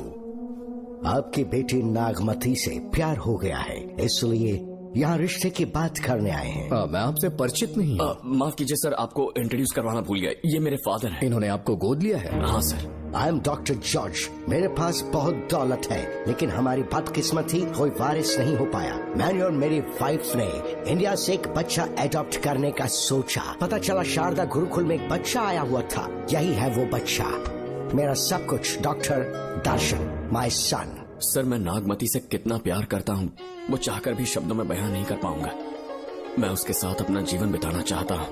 आपकी बेटी नागमती से प्यार हो गया है, इसलिए यहाँ रिश्ते की बात करने आए हैं। मैं आपसे परिचित नहीं हूँ। माफ कीजिए सर, आपको इंट्रोड्यूस करवाना भूल गया। ये मेरे फादर हैं। इन्होंने आपको गोद लिया है? हाँ sir. I am doctor George. मेरे पास बहुत दौलत है, लेकिन हमारी बदकिस्मती कोई वारिस नहीं हो पाया। मैंने और मेरी वाइफ ने इंडिया से एक बच्चा एडॉप्ट करने का सोचा। पता चला शारदा गुरुकुल में एक बच्चा आया हुआ था। यही है वो बच्चा, मेरा सब कुछ। Doctor Darshan, my son. Sir, मैं नागमती से कितना प्यार करता हूँ वो चाहकर भी शब्दों में बयान नहीं कर पाऊंगा। मैं उसके साथ अपना जीवन बिताना चाहता हूँ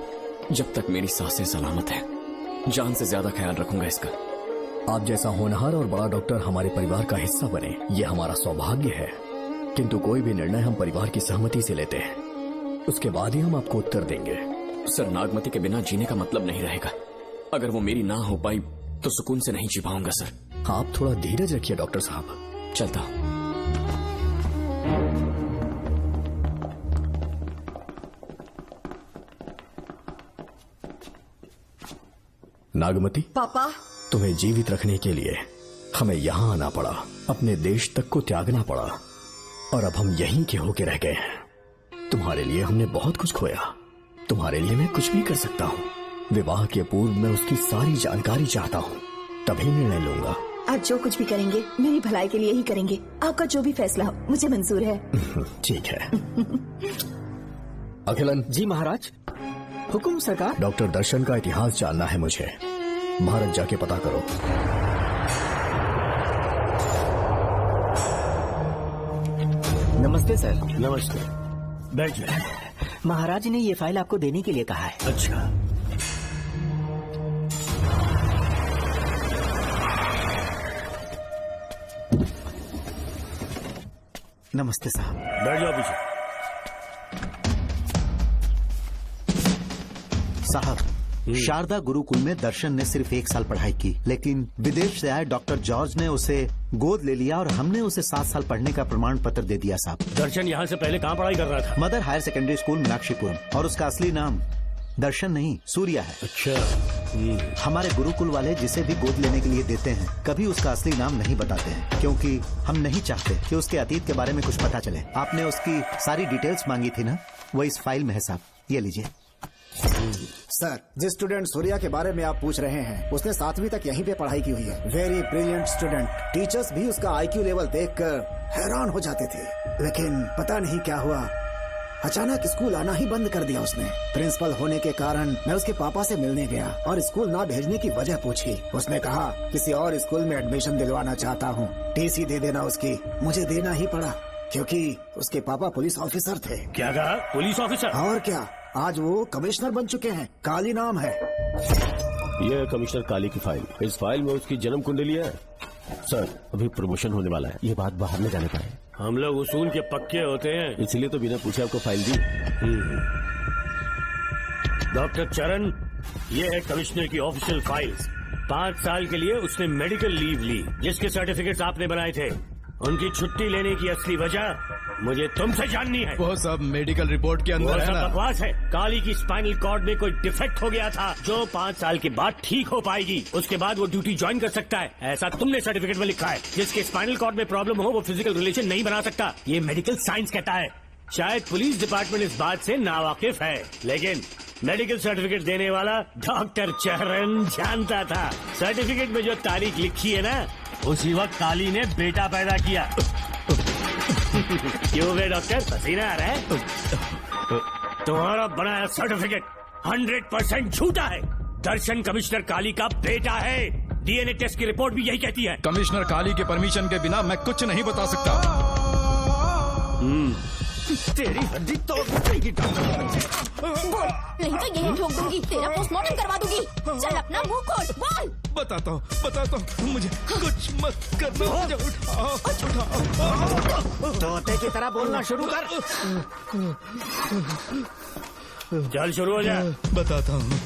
जब तक मेरी सांसें सलामत हैं। जान से ज्यादा ख्याल रखूंगा इसका। आप जैसा होनहार और बड़ा डॉक्टर हमारे परिवार का हिस्सा बने, ये हमारा सौभाग्य है। किंतु कोई भी निर्णय हम परिवार की सहमति से लेते हैं, उसके बाद ही हम आपको उत्तर देंगे। सर, नागमती के बिना जीने का मतलब नहीं रहेगा। अगर वो मेरी ना हो पाई तो सुकून से नहीं जी पाऊंगा सर। आप थोड़ा धीरज रखिए डॉक्टर साहब। चलता हूं। नागमती, पापा, तुम्हें जीवित रखने के लिए हमें यहाँ आना पड़ा, अपने देश तक को त्यागना पड़ा, और अब हम यहीं के होके रह गए हैं। तुम्हारे लिए हमने बहुत कुछ खोया, तुम्हारे लिए मैं कुछ भी कर सकता हूँ। विवाह के पूर्व मैं उसकी सारी जानकारी चाहता हूँ, तभी निर्णय लूंगा। आप जो कुछ भी करेंगे मेरी भलाई के लिए ही करेंगे। आपका जो भी फैसला हो मुझे मंजूर है। ठीक है। अखिलन। जी महाराज। हुकुम सरकार। डॉक्टर दर्शन का इतिहास जानना है मुझे। भारत जाके पता करो। नमस्ते सर। नमस्ते, बैठ जाए। महाराज ने ये फाइल आपको देने के लिए कहा है। अच्छा, नमस्ते साहब। बैठ जाओ पीछे। साहब, शारदा गुरुकुल में दर्शन ने सिर्फ 1 साल पढ़ाई की, लेकिन विदेश से आए डॉक्टर जॉर्ज ने उसे गोद ले लिया और हमने उसे 7 साल पढ़ने का प्रमाण पत्र दे दिया साहब। दर्शन यहाँ से पहले कहाँ पढ़ाई कर रहा था? Mother higher secondary school Meenakshipuram, और उसका असली नाम दर्शन नहीं, सूर्या है। अच्छा। हमारे गुरुकुल वाले जिसे भी गोद लेने के लिए देते हैं कभी उसका असली नाम नहीं बताते हैं, क्योंकि हम नहीं चाहते कि उसके अतीत के बारे में कुछ पता चले। आपने उसकी सारी डिटेल्स मांगी थी ना, वो इस फाइल में है साहब, ये लीजिए। सर, जिस स्टूडेंट सूर्या के बारे में आप पूछ रहे हैं उसने 7वीं तक यहीं पे पढ़ाई की हुई है। Very brilliant student. टीचर्स भी उसका IQ लेवल देखकर हैरान हो जाते थे, लेकिन पता नहीं क्या हुआ, अचानक स्कूल आना ही बंद कर दिया उसने। प्रिंसिपल होने के कारण मैं उसके पापा से मिलने गया और स्कूल ना भेजने की वजह पूछी। उसने कहा किसी और स्कूल में एडमिशन दिलवाना चाहता हूँ, TC दे देना उसकी। मुझे देना ही पड़ा क्योंकि उसके पापा पुलिस ऑफिसर थे। क्या कहा? Police officer? और क्या, आज वो कमिश्नर बन चुके हैं। काली नाम है। यह है कमिश्नर काली की फाइल। इस फाइल में उसकी जन्म कुंडली है। सर, अभी प्रमोशन होने वाला है, ये बात बाहर न जाने पाए। हम लोग उसूल के पक्के होते हैं, इसलिए तो बिना पूछे आपको फाइल दी। डॉक्टर चरण, ये है कमिश्नर की ऑफिशियल फाइल्स। 5 साल के लिए उसने मेडिकल लीव ली, जिसके सर्टिफिकेट्स आपने बनाए थे। उनकी छुट्टी लेने की असली वजह मुझे तुमसे जाननी है। वो सब मेडिकल रिपोर्ट के अंदर है ना? बकवास है। काली की स्पाइनल कॉर्ड में कोई डिफेक्ट हो गया था जो 5 साल के बाद ठीक हो पाएगी। उसके बाद वो ड्यूटी ज्वाइन कर सकता है, ऐसा तुमने सर्टिफिकेट में लिखा है। जिसके स्पाइनल कॉर्ड में प्रॉब्लम हो वो फिजिकल रिलेशन नहीं बना सकता, ये मेडिकल साइंस कहता है। शायद पुलिस डिपार्टमेंट इस बात से नावाकिफ है, लेकिन मेडिकल सर्टिफिकेट देने वाला डॉक्टर चरण जानता था। सर्टिफिकेट में जो तारीख लिखी है ना, उसी वक्त काली ने बेटा पैदा किया। क्यों बे डॉक्टर, पसीना आ रहा है? तुम्हारा बनाया सर्टिफिकेट 100% झूठा है। दर्शन कमिश्नर काली का बेटा है। DNA टेस्ट की रिपोर्ट भी यही कहती है। कमिश्नर काली के परमिशन के बिना मैं कुछ नहीं बता सकता। तेरी हड्डी तोड़ देगी डॉक्टर। नहीं तो यही ठोक दूंगी, तेरा पोस्टमार्टम करवा दूंगी। चल अपना मुंह खोल, बोल। बताता हूँ, मुझे कुछ मत करना, मुझे उठाओ। तोते की तरह बोलना शुरू कर। चल शुरू हो जा। बताता हूँ,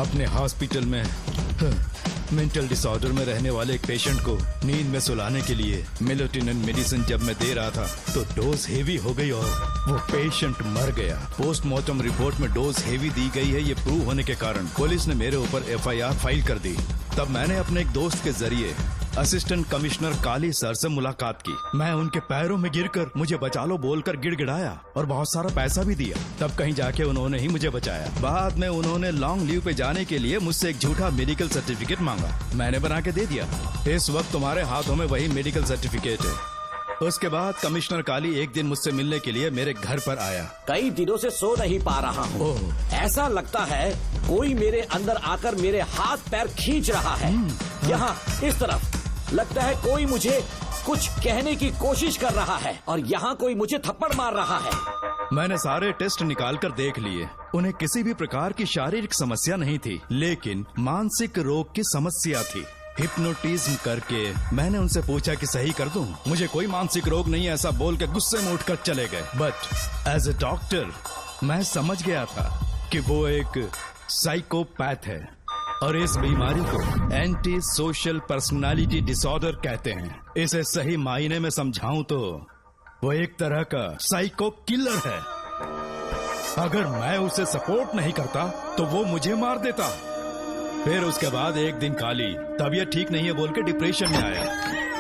अपने हॉस्पिटल में मेंटल डिसऑर्डर में रहने वाले एक पेशेंट को नींद में सुलाने के लिए मेलेटोनिन मेडिसिन जब मैं दे रहा था तो डोज हेवी हो गई और वो पेशेंट मर गया। पोस्टमार्टम रिपोर्ट में डोज हेवी दी गई है, ये प्रूव होने के कारण पुलिस ने मेरे ऊपर FIR फाइल कर दी। तब मैंने अपने एक दोस्त के जरिए असिस्टेंट कमिश्नर काली सर से मुलाकात की। मैं उनके पैरों में गिरकर मुझे बचा लो बोलकर गिड़गिड़ाया और बहुत सारा पैसा भी दिया। तब कहीं जाके उन्होंने ही मुझे बचाया। बाद में उन्होंने लॉन्ग लीव पे जाने के लिए मुझसे एक झूठा मेडिकल सर्टिफिकेट मांगा, मैंने बना के दे दिया। इस वक्त तुम्हारे हाथों में वही मेडिकल सर्टिफिकेट है। उसके बाद कमिश्नर काली एक दिन मुझसे मिलने के लिए मेरे घर पर आया। कई दिनों से सो नहीं पा रहा हूँ। ऐसा लगता है कोई मेरे अंदर आकर मेरे हाथ पैर खींच रहा है। यहाँ इस तरफ लगता है कोई मुझे कुछ कहने की कोशिश कर रहा है और यहाँ कोई मुझे थप्पड़ मार रहा है। मैंने सारे टेस्ट निकाल कर देख लिए, उन्हें किसी भी प्रकार की शारीरिक समस्या नहीं थी, लेकिन मानसिक रोग की समस्या थी। हिप्नोटिज्म करके मैंने उनसे पूछा कि सही कर दूं। मुझे कोई मानसिक रोग नहीं, ऐसा बोल के गुस्से में उठकर चले गए। बट एज ए डॉक्टर मैं समझ गया था कि वो एक साइकोपैथ है और इस बीमारी को एंटी सोशल पर्सनालिटी डिसऑर्डर कहते हैं। इसे सही मायने में समझाऊं तो वो एक तरह का साइको किलर है। अगर मैं उसे सपोर्ट नहीं करता तो वो मुझे मार देता। फिर उसके बाद एक दिन काली तबीयत ठीक नहीं है बोल के डिप्रेशन में आया।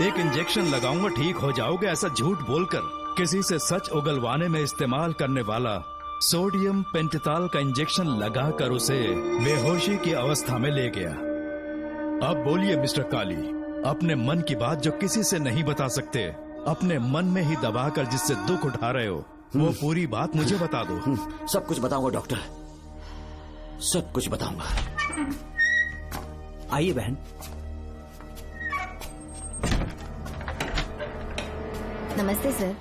एक इंजेक्शन लगाऊंगा ठीक हो जाओगे ऐसा झूठ बोलकर किसी से सच उगलवाने में इस्तेमाल करने वाला सोडियम पेंटोथॉल का इंजेक्शन लगाकर उसे बेहोशी की अवस्था में ले गया। अब बोलिए मिस्टर काली, अपने मन की बात जो किसी से नहीं बता सकते, अपने मन में ही दबाकर जिससे दुख उठा रहे हो, वो पूरी बात मुझे बता दो। सब कुछ बताऊंगा डॉक्टर, सब कुछ बताऊंगा। आइए बहन। नमस्ते सर।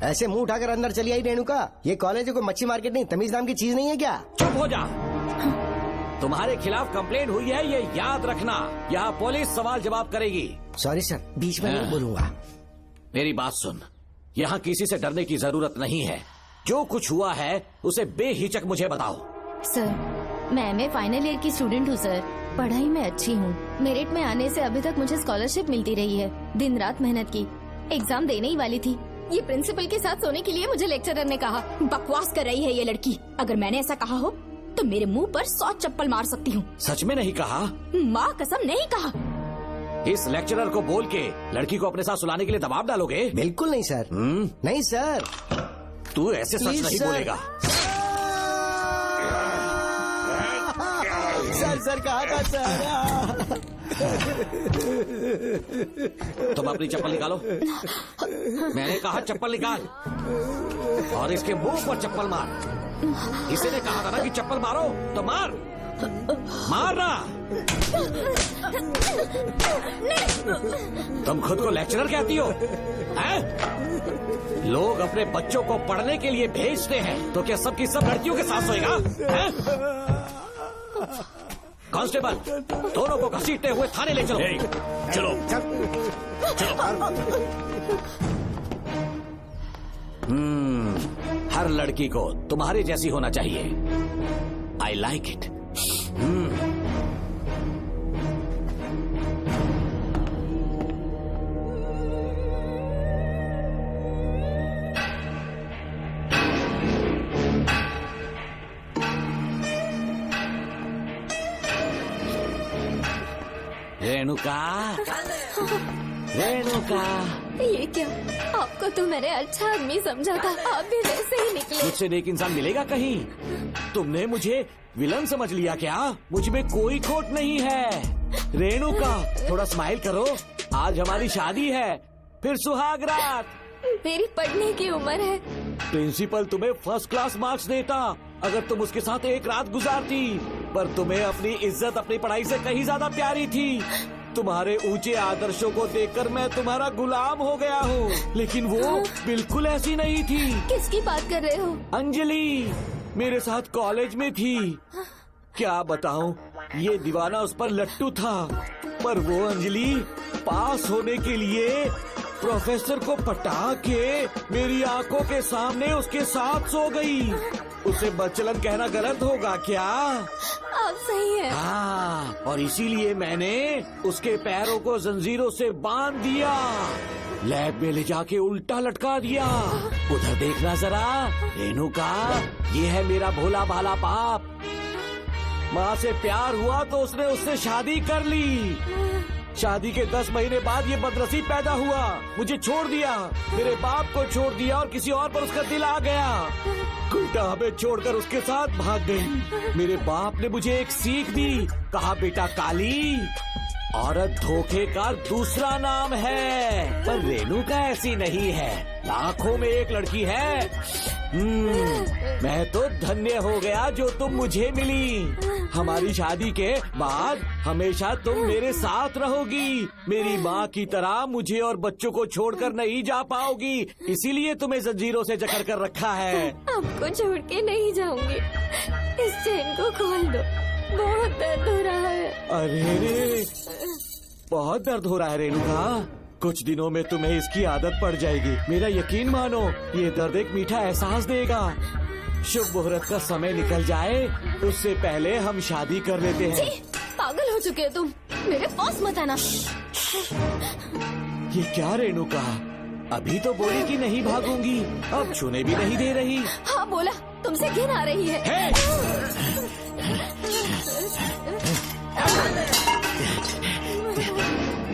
ऐसे मुंह उठाकर अंदर चली आई रेणुका। ये कॉलेज है कोई मच्छी मार्केट नहीं, तमीज नाम की चीज नहीं है क्या? चुप हो जा। तुम्हारे खिलाफ कंप्लेंट हुई है ये याद रखना। यहाँ पुलिस सवाल जवाब करेगी। सॉरी सर, बीच में नहीं बोलूंगा। मेरी बात सुन, यहाँ किसी से डरने की जरूरत नहीं है। जो कुछ हुआ है उसे बेहिचक मुझे बताओ। सर मैं MA फाइनल ईयर की स्टूडेंट हूँ सर। पढ़ाई में अच्छी हूँ। मेरिट में आने से अभी तक मुझे स्कॉलरशिप मिलती रही है। दिन रात मेहनत की, एग्जाम देने ही वाली थी ये प्रिंसिपल के साथ सोने के लिए मुझे लेक्चरर ने कहा। बकवास कर रही है ये लड़की। अगर मैंने ऐसा कहा हो तो मेरे मुंह पर 100 चप्पल मार सकती हूँ। सच में नहीं कहा? माँ कसम नहीं कहा। इस लेक्चरर को बोल के लड़की को अपने साथ सुलाने के लिए दबाव डालोगे? बिल्कुल नहीं सर। नहीं सर। तू ऐसे सच नहीं बोलेगा। सर कहा था सर। तुम अपनी चप्पल निकालो। मैंने कहा चप्पल निकाल और इसके मुंह पर चप्पल मार। इसी ने कहा था ना कि चप्पल मारो तो मार। मारना। तुम खुद को लेक्चरर कहती हो हैं? लोग अपने बच्चों को पढ़ने के लिए भेजते हैं तो क्या सबकी सब लड़कियों के साथ सोएगा? कांस्टेबल, दोनों को घसीटते हुए थाने ले चलो। चलो हर लड़की को तुम्हारे जैसी होना चाहिए। I like it. Renuka, Renuka. ये क्या? आपको तो मैंने अच्छा आदमी समझा था, आप भी वैसे ही निकले। मुझसे नेक इंसान मिलेगा कहीं? तुमने मुझे विलन समझ लिया क्या? मुझ में कोई खोट नहीं है। रेणुका, थोड़ा स्माइल करो। आज हमारी शादी है, फिर सुहाग रात। मेरी पढ़ने की उम्र है। प्रिंसिपल तुम्हें फर्स्ट क्लास मार्क्स देता अगर तुम उसके साथ एक रात गुजारती, पर तुम्हें अपनी इज्जत अपनी पढ़ाई से कहीं ज्यादा प्यारी थी। तुम्हारे ऊंचे आदर्शों को देखकर मैं तुम्हारा गुलाम हो गया हूँ, लेकिन वो बिल्कुल ऐसी नहीं थी। किसकी बात कर रहे हो? अंजलि मेरे साथ कॉलेज में थी। क्या बताऊं, ये दीवाना उस पर लट्टू था, पर वो अंजलि पास होने के लिए प्रोफेसर को पटा के मेरी आंखों के सामने उसके साथ सो गई। उसे बदचलन कहना गलत होगा क्या? आप सही है। हाँ, और इसीलिए मैंने उसके पैरों को जंजीरों से बांध दिया, लैब में ले जाके उल्टा लटका दिया। उधर देखना जरा रेणुका, ये है मेरा भोला भाला बाप। माँ से प्यार हुआ तो उसने उससे शादी कर ली। शादी के 10 महीने बाद ये बदनसीब पैदा हुआ, मुझे छोड़ दिया, मेरे बाप को छोड़ दिया और किसी और पर उसका दिल आ गया। उल्टा हमें छोड़कर उसके साथ भाग गई। मेरे बाप ने मुझे एक सीख दी, कहा बेटा काली, औरत धोखे का दूसरा नाम है, पर रेणुका ऐसी नहीं है, लाखों में एक लड़की है। मैं तो धन्य हो गया जो तुम मुझे मिली। हमारी शादी के बाद हमेशा तुम मेरे साथ रहोगी। मेरी माँ की तरह मुझे और बच्चों को छोड़कर नहीं जा पाओगी, इसीलिए तुम्हें जंजीरों से जकड़ कर रखा है। आपको छोड़ के नहीं जाऊंगी। इस चेन को खोल दो, बहुत दर्द हो रहा है। अरे रे, बहुत दर्द हो रहा है रेणुका। कुछ दिनों में तुम्हें इसकी आदत पड़ जाएगी, मेरा यकीन मानो। ये दर्द एक मीठा एहसास देगा। शुभ मुहूर्त का समय निकल जाए उससे पहले हम शादी कर लेते हैं। पागल हो चुके हो तुम, मेरे पास मत आना। ये क्या रेणुका, अभी तो बोली कि नहीं भागूंगी, अब छूने भी नहीं दे रही। हाँ बोला, तुमसे घिन आ रही है।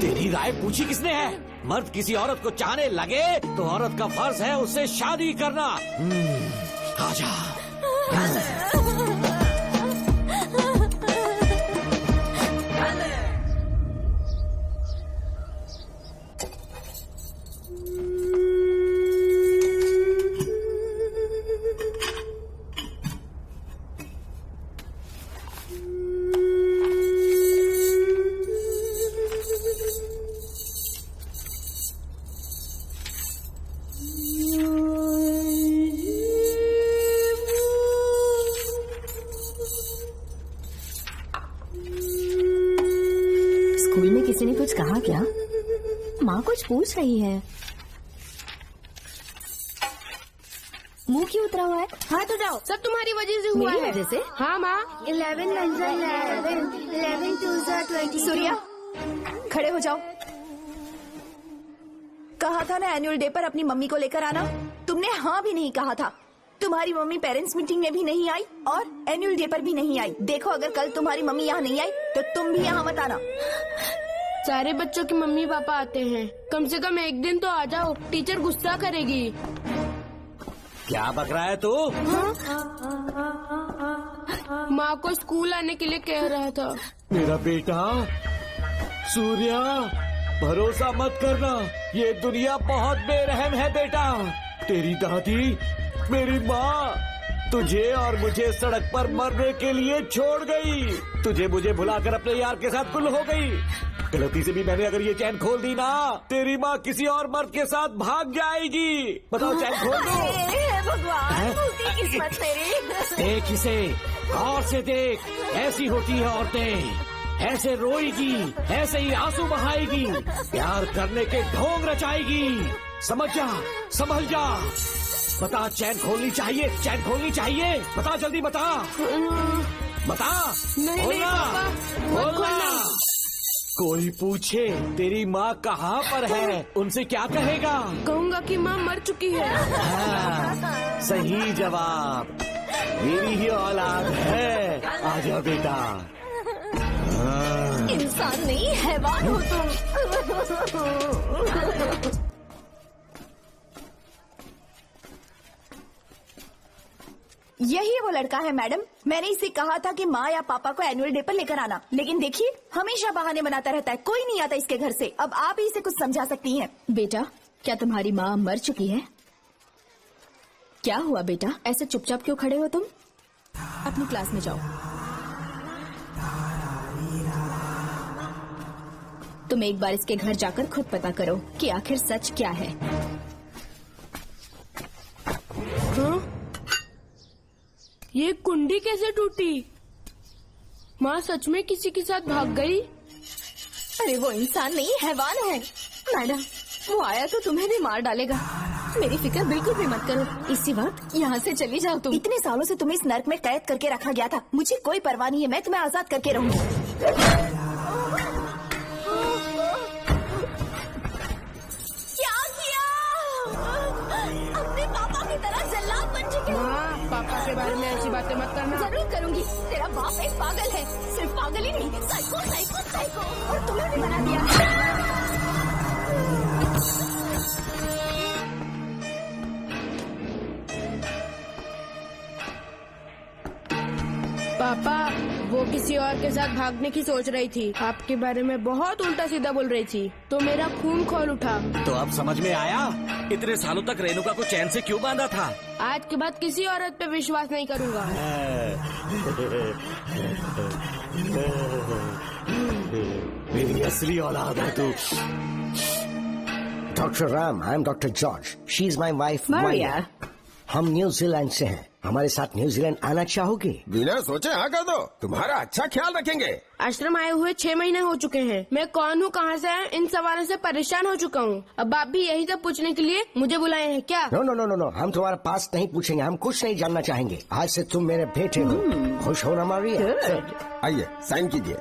तेरी राय पूछी किसने है? मर्द किसी औरत को चाहने लगे तो औरत का फर्ज है उससे शादी करना। आजा। स्कूल में किसी ने कुछ कहा क्या? माँ कुछ पूछ रही है। मुंह क्यों उतरा हुआ है? हाथ उठाओ, सब तुम्हारी वजह से हुआ मेरी है। वजह से? हाँ माँ। 11 1 11 11 2 20। सूर्या, खड़े हो जाओ। कहा था ना एनुअल डे पर अपनी मम्मी को लेकर आना। तुमने हाँ भी नहीं कहा था। तुम्हारी मम्मी पेरेंट्स मीटिंग में भी नहीं आई और एनुअल डे पर भी नहीं आई। देखो अगर कल तुम्हारी मम्मी यहाँ नहीं आई तो तुम भी यहाँ मत आना। सारे बच्चों की मम्मी पापा आते हैं, कम से कम एक दिन तो आ जाओ, टीचर गुस्सा करेगी। क्या बक रहा है तू? माँ को स्कूल आने के लिए कह रहा था। मेरा बेटा सूर्या, भरोसा मत करना, ये दुनिया बहुत बेरहम है बेटा। तेरी दादी, मेरी माँ तुझे और मुझे सड़क पर मरने के लिए छोड़ गई। तुझे मुझे भुलाकर अपने यार के साथ गुल हो गई। गलती से भी मैंने अगर ये चैन खोल दी ना, तेरी माँ किसी और मर्द के साथ भाग जाएगी। बताओ चैन खोल दो। भगवान, किस्मत तेरी। देख इसे, गौर से देख, ऐसी होती है औरतें, ऐसे रोएगी, ऐसे ही आंसू बहाएगी, प्यार करने के ढोंग रचाएगी। समझ जा, संभल जा। बता, चैन खोलनी चाहिए, चैन खोलनी चाहिए। बता जल्दी, बता बता। नहीं बोलना, बोलना। कोई पूछे तेरी माँ कहाँ पर है, उनसे क्या कहेगा? कहूँगा कि माँ मर चुकी है। हाँ, सही जवाब। मेरी ही औलाद है। आजा बेटा। इंसान नहीं, हैवान हो तुम। यही वो लड़का है मैडम। मैंने इसे कहा था कि माँ या पापा को एनुअल डे पर लेकर आना, लेकिन देखिए हमेशा बहाने बनाता रहता है। कोई नहीं आता इसके घर से। अब आप ही इसे कुछ समझा सकती हैं। बेटा, क्या तुम्हारी माँ मर चुकी है? क्या हुआ बेटा, ऐसे चुपचाप क्यों खड़े हो तुम? अपनी क्लास में जाओ। तुम एक बार इसके घर जाकर खुद पता करो कि आखिर सच क्या है। ये कुंडी कैसे टूटी? माँ सच में किसी के साथ भाग गई? अरे वो इंसान नहीं, हैवान है। मैडम, वो आया तो तुम्हें भी मार डालेगा। मेरी फिक्र बिल्कुल भी मत करो। इसी वक्त यहाँ से चली जाओ तुम। इतने सालों से तुम्हें इस नर्क में कैद करके रखा गया था। मुझे कोई परवाह नहीं है, मैं तुम्हें आजाद करके रहूंगी। क्या किया? अपने पापा की तरह जल्लाद बन चुके हो। पापा के बारे में ऐसी बातें मत करना। जरूर करूंगी। तेरा बाप एक पागल है, सिर्फ पागल ही नहीं, साइको साइको साइको। और तुम्हें भी बना दिया। पापा, वो किसी और के साथ भागने की सोच रही थी। आपके बारे में बहुत उल्टा सीधा बोल रही थी, तो मेरा खून खोल उठा। तो अब समझ में आया इतने सालों तक रेणुका को चैन से क्यों बांधा था। आज के बाद किसी औरत पे विश्वास नहीं करूंगा। मेरी असली औलाद है तू। Doctor Ram, I am doctor George. She is my wife Maria. हम न्यूजीलैंड से हैं। हमारे साथ न्यूजीलैंड आना चाहोगे? बिना सोचे हाँ कर दो, तुम्हारा अच्छा ख्याल रखेंगे। आश्रम आए हुए 6 महीने हो चुके हैं। मैं कौन हूँ, कहाँ से आया, इन सवालों से परेशान हो चुका हूँ। अब आप भी यही सब पूछने के लिए मुझे बुलाए हैं क्या? No no no no no, हम तुम्हारा पास नहीं पूछेंगे। हम कुछ नहीं जानना चाहेंगे। आज से तुम मेरे बेटे हो। खुश हो ना मारिया? आइए साइन कीजिए।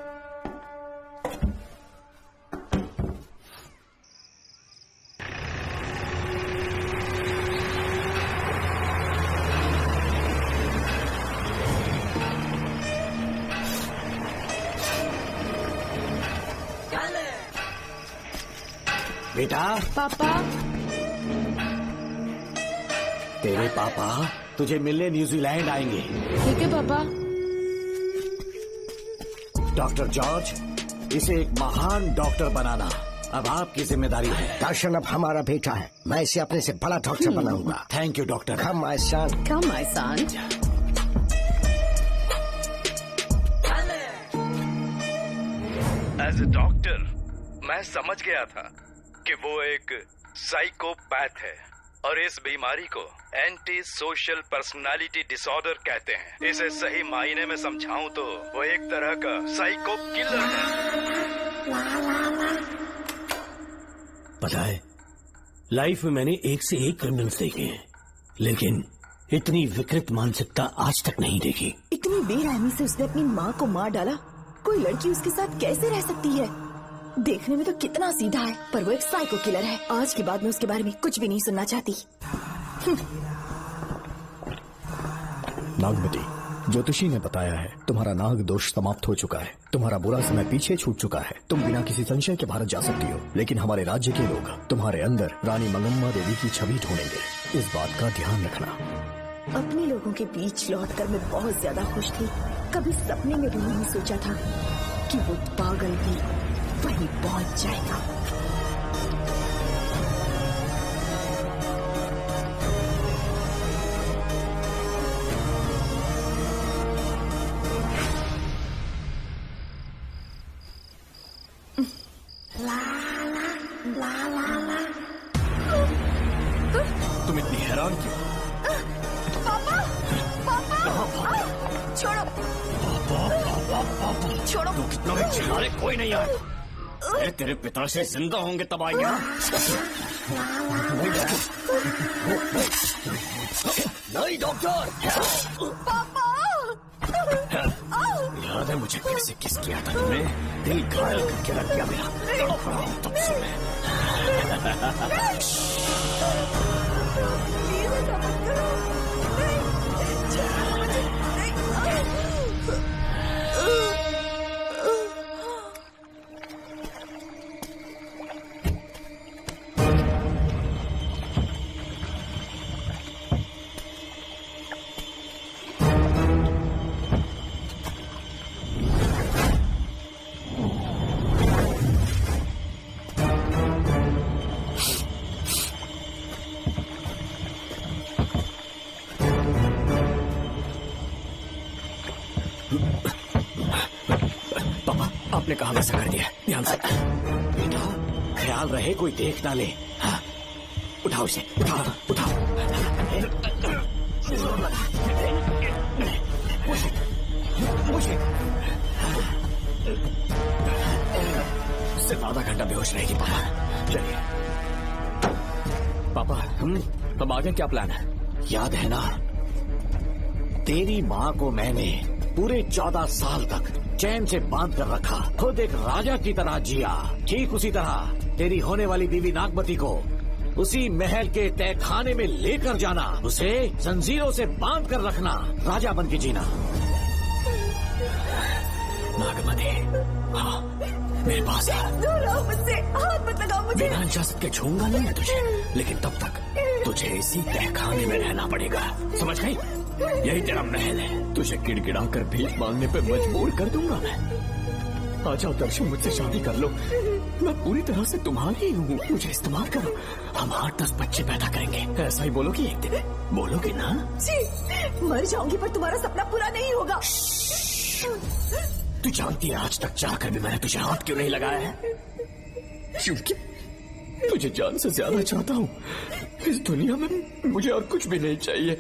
बेटा। पापा। तेरे पापा तुझे मिलने न्यूजीलैंड आएंगे। ठीक है पापा। डॉक्टर जॉर्ज, इसे एक महान डॉक्टर बनाना अब आपकी जिम्मेदारी है। दर्शन अब हमारा बेटा है। मैं इसे अपने से बड़ा डॉक्टर बनाऊंगा। Thank you doctor. Come my son. Come my son. As a doctor मैं समझ गया था कि वो एक साइकोपैथ है और इस बीमारी को एंटी सोशल पर्सनालिटी डिसऑर्डर कहते हैं। इसे सही मायने में समझाऊं तो वो एक तरह का साइको किलर है। पता है, लाइफ में मैंने एक से एक क्रिमिनल्स देखे हैं, लेकिन इतनी विकृत मानसिकता आज तक नहीं देखी। इतनी बेरहमी से उसने अपनी माँ को मार डाला। कोई लड़की उसके साथ कैसे रह सकती है? देखने में तो कितना सीधा है, पर वो एक साइको किलर है। आज के बाद मैं उसके बारे में कुछ भी नहीं सुनना चाहती। नागमती, ज्योतिषी ने बताया है तुम्हारा नाग दोष समाप्त हो चुका है, तुम्हारा बुरा समय पीछे छूट चुका है, तुम बिना किसी संशय के भारत जा सकती हो। लेकिन हमारे राज्य के लोग तुम्हारे अंदर रानी मंगम्मा देवी की छवि ढूंढेंगे, इस बात का ध्यान रखना। अपने लोगों के बीच लौटकर मैं बहुत ज्यादा खुश थी। कभी सपने में भी नहीं सोचा था कि वो पागल भी वहीं पहुंच जाएगा। तुम इतनी हैरान क्यों? छोड़ो, छोड़ो। तू कितना भी चिल्ला रहे, कोई नहीं आया। अरे तेरे पिता से जिंदा होंगे तब आएंगे। नहीं डॉक्टर, पापा। याद है मुझे कैसे किस किया था तुमने? दिल घायल करके रख दिया मेरा। तड़प रहा हूं तब से मैं। आपने कहा वैसा कर दिया, ध्यान से। बेटा ख्याल रहे कोई देख ना ले। हाँ, उठाओ इसे, उठाओ उठाओ। मुझे सिर्फ आधा घंटा बेहोश रहेगी पापा। चलिए पापा, अब आगे क्या प्लान है? याद है ना, तेरी माँ को मैंने पूरे 14 साल तक चैन से बांध कर रखा, खुद एक राजा की तरह जिया। ठीक उसी तरह तेरी होने वाली बीवी नागमती को उसी महल के तहखाने में लेकर जाना, उसे जंजीरों से बांध कर रखना, राजा बन के जीना। नागमती, हाँ मेरे पास है। दूर रहो मुझसे, हाथ मत लगाओ मुझे। बिना इजाजत के छूंगा नहीं है तुझे, लेकिन तब तक तुझे इसी तहखाने में रहना पड़ेगा, समझ गई? यही तेरा महल है। तुझे गिड़गिड़ा कर भीख मांगने पे मजबूर कर दूंगा मैं। आ जाओ दर्शन, मुझसे शादी कर लो। मैं पूरी तरह से तुम्हारी ही हूँ, मुझे इस्तेमाल करो। हम 8-10 बच्चे पैदा करेंगे। ऐसा ही बोलोगी एक दिन? बोलोगी ना? जी, मर जाऊंगी पर तुम्हारा सपना पूरा नहीं होगा। तू जानती है आज तक चाहकर भी मैंने तुझे हाथ क्यों नहीं लगाया है? क्योंकि तुझे जान से ज्यादा चाहता हूँ। इस दुनिया में मुझे और कुछ भी नहीं चाहिए।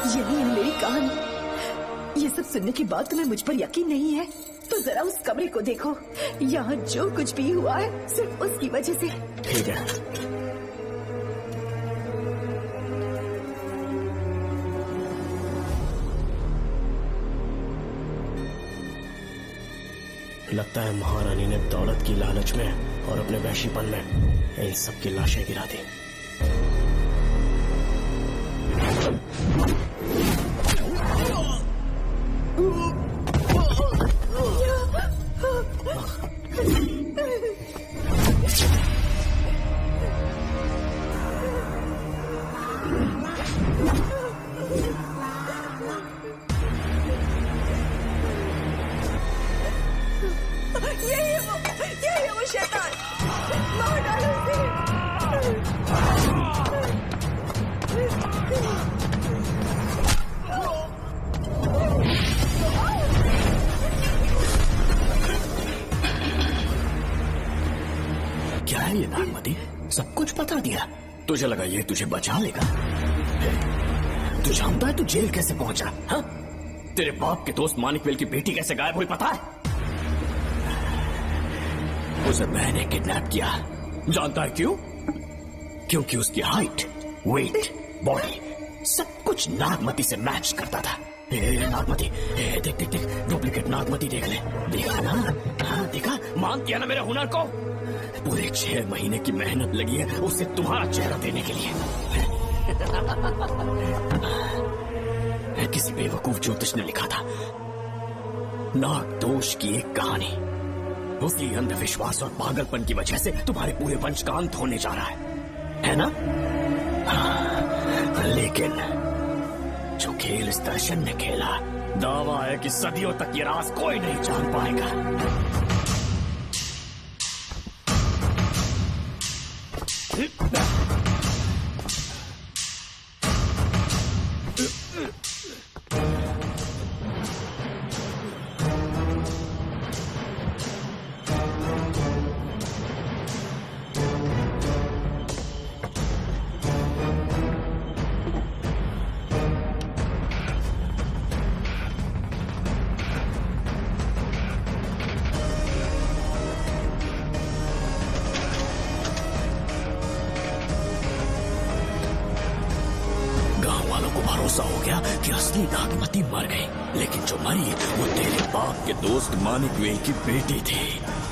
यही है मेरी कहानी। ये सब सुनने के बाद तुम्हें मुझ पर यकीन नहीं है तो जरा उस कमरे को देखो। यहाँ जो कुछ भी हुआ है सिर्फ उसकी वजह से। ठीक है, लगता है महारानी ने दौलत की लालच में और अपने वैशीपन में इन सब की लाशें गिरा दी। यही है वो शैतान। मार डालो क्या है ये नागमती? सब कुछ बता दिया। तुझे लगा ये तुझे बचा लेगा? तू जानता है तू जेल कैसे पहुंचा? हाँ? तेरे बाप के दोस्त मानिकवेल की बेटी कैसे गायब हुई पता है? उसे मैंने किडनैप किया। जानता है क्यों? क्योंकि उसकी हाइट, वेट, बॉडी सब कुछ नागमती से मैच करता था। नागमती, देख देख देख, डुप्लीकेट नागमती देख ले। देखा ना? हाँ देखा? मान दिया ना मेरे हुनर को। पूरे 6 महीने की मेहनत लगी है उसे तुम्हारा चेहरा देने के लिए। किसी बेवकूफ ज्योतिष ने लिखा था, नाग दोष की एक कहानी। उसी अंधविश्वास और पागलपन की वजह से तुम्हारे पूरे वंश का अंत होने जा रहा है ना? हाँ, लेकिन जो खेल इस दर्शन ने खेला, दावा है कि सदियों तक ये राज कोई नहीं जान पाएगा। भरोसा हो गया कि असली नागमती मर गई, लेकिन जो मरी वो तेरे बाप के दोस्त मानिक वे की बेटी थी।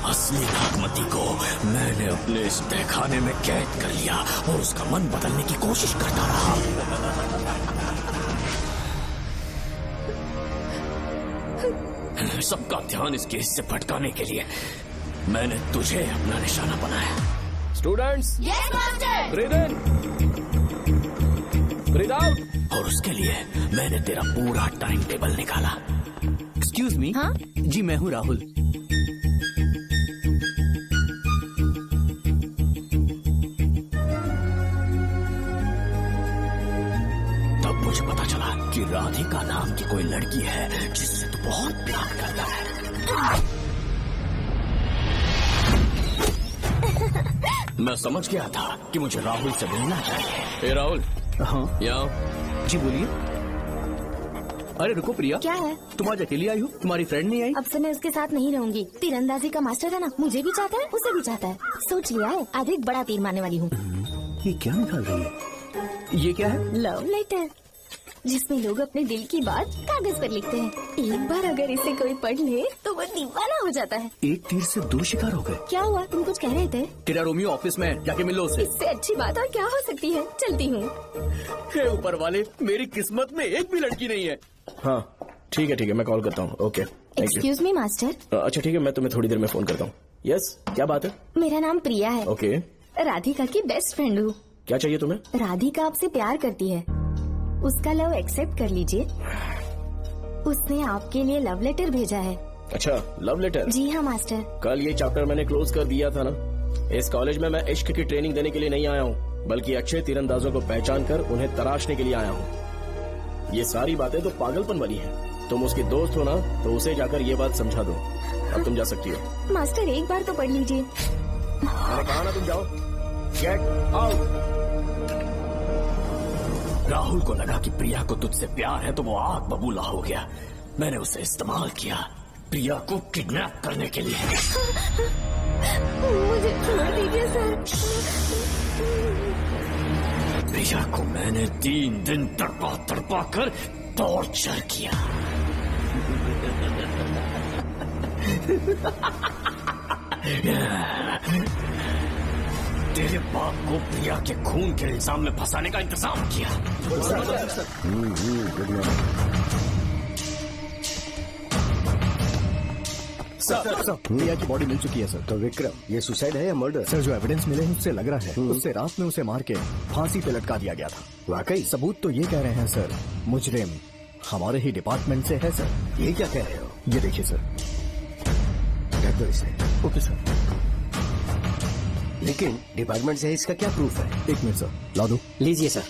असली नागमती को मैंने अपने इस तहखाने में कैद कर लिया और उसका मन बदलने की कोशिश करता रहा। सबका ध्यान इस केस से भटकाने के लिए मैंने तुझे अपना निशाना बनाया। Students, yes master. ब्रीथ इन, ब्रीथ आउट। और उसके लिए मैंने तेरा पूरा टाइम टेबल निकाला। Excuse me. हाँ? जी मैं हूँ राहुल। तब मुझे पता चला कि राधिका नाम की कोई लड़की है जिससे तू बहुत प्यार करता है। मैं समझ गया था कि मुझे राहुल से मिलना चाहिए। राहुल। हाँ जी बोलिए। अरे रुको प्रिया, क्या है? तुम आज अकेली आई हो, तुम्हारी फ्रेंड नहीं आई? अब से मैं उसके साथ नहीं रहूंगी। तीरंदाजी का मास्टर है ना, मुझे भी चाहता है उसे भी चाहता है। सोच लिया है, आज एक बड़ा तीर मारने वाली हूँ। ये क्या निकाल रही है? ये क्या है? लव लेटर, जिसमें लोग अपने दिल की बात कागज पर लिखते हैं। एक बार अगर इसे कोई पढ़ ले तो वो दीवाना हो जाता है। एक तीर से 2 शिकार हो गए। क्या हुआ, तुम कुछ कह रहे थे? तेरा रोमियो ऑफिस में, जाके मिल लो उससे। इससे अच्छी बात और क्या हो सकती है। चलती हूँ। हे ऊपर वाले, मेरी किस्मत में एक भी लड़की नहीं है। हाँ ठीक है मैं कॉल करता हूँ। Okay excuse me master. अच्छा ठीक है, मैं तुम्हें थोड़ी देर में फोन करता हूँ। यस, क्या बात है? मेरा नाम प्रिया है। ओके। राधिका की बेस्ट फ्रेंड हूँ। क्या चाहिए तुम्हें? राधिका आपसे प्यार करती है, उसका लव एक्सेप्ट कर लीजिए। उसने आपके लिए लव लेटर भेजा है। अच्छा, लव लेटर? जी हाँ मास्टर। कल ये चैप्टर मैंने क्लोज कर दिया था ना। इस कॉलेज में मैं इश्क की ट्रेनिंग देने के लिए नहीं आया हूँ, बल्कि अच्छे तीरंदाजों को पहचान कर उन्हें तराशने के लिए आया हूँ। ये सारी बातें तो पागलपन वाली हैं। तुम उसकी दोस्त हो ना, तो उसे जाकर ये बात समझा दो। अब तुम जा सकती हो। मास्टर एक बार तो पढ़ लीजिए। मैंने कहा ना, तुम जाओ। Get out. राहुल को लगा कि प्रिया को तुझसे प्यार है तो वो आग बबूला हो गया। मैंने उसे इस्तेमाल किया प्रिया को किडनैप करने के लिए। मुझे छोड़ दीजिए सर। प्रिया को मैंने 3 दिन तड़पा कर टॉर्चर किया। तेरे बाप को प्रिया के खून के इल्जाम में फंसाने का इंतजाम किया। सर, प्रिया की बॉडी मिल चुकी है सर। तो विक्रम, ये सुसाइड है या मर्डर? सर, जो एविडेंस मिले हैं उससे लग रहा है उससे रात में उसे मार के फांसी पे लटका दिया गया था। वाकई? सबूत तो ये कह रहे हैं सर, मुजरिम हमारे ही डिपार्टमेंट से है सर। ये क्या कह रहे हो? ये देखिए सर। रख दो इसे। Okay sir. लेकिन डिपार्टमेंट से इसका क्या प्रूफ है? 1 मिनट सर, ला दो। लीजिए सर।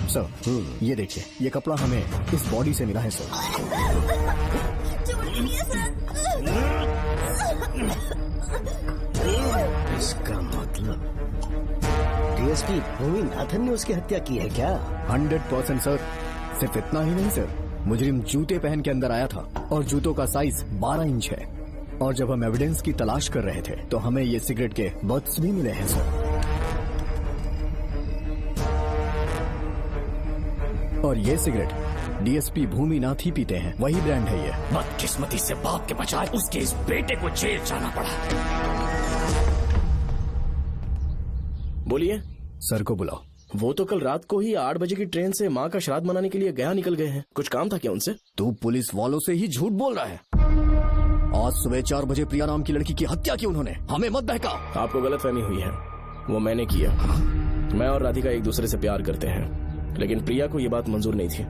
सर, ये देखिए, ये कपड़ा हमें इस बॉडी से मिला है सर। इसका मतलब डीएसपी भूमि नाथन ने उसकी हत्या की है क्या? 100% सर। सिर्फ इतना ही नहीं सर, मुजरिम जूते पहन के अंदर आया था और जूतों का साइज 12 इंच है। और जब हम एविडेंस की तलाश कर रहे थे तो हमें ये सिगरेट के बट्स भी मिले हैं सर। और ये सिगरेट डीएसपी भूमिनाथ ही पीते हैं, वही ब्रांड है ये। बदकिस्मती से बाप के बजाय उसके इस बेटे को जेल जाना पड़ा। बोलिए। सर को बुलाओ। वो तो कल रात को ही 8 बजे की ट्रेन से माँ का श्राद्ध मनाने के लिए गया निकल गए हैं। कुछ काम था क्या उनसे? तू पुलिस वालों से ही झूठ बोल रहा है। आज सुबह 4 बजे प्रिया नाम की लड़की की हत्या की उन्होंने, हमें मत बहका। आपको गलतफहमी हुई है, वो मैंने किया। मैं और राधिका एक दूसरे से प्यार करते हैं, लेकिन प्रिया को ये बात मंजूर नहीं थी।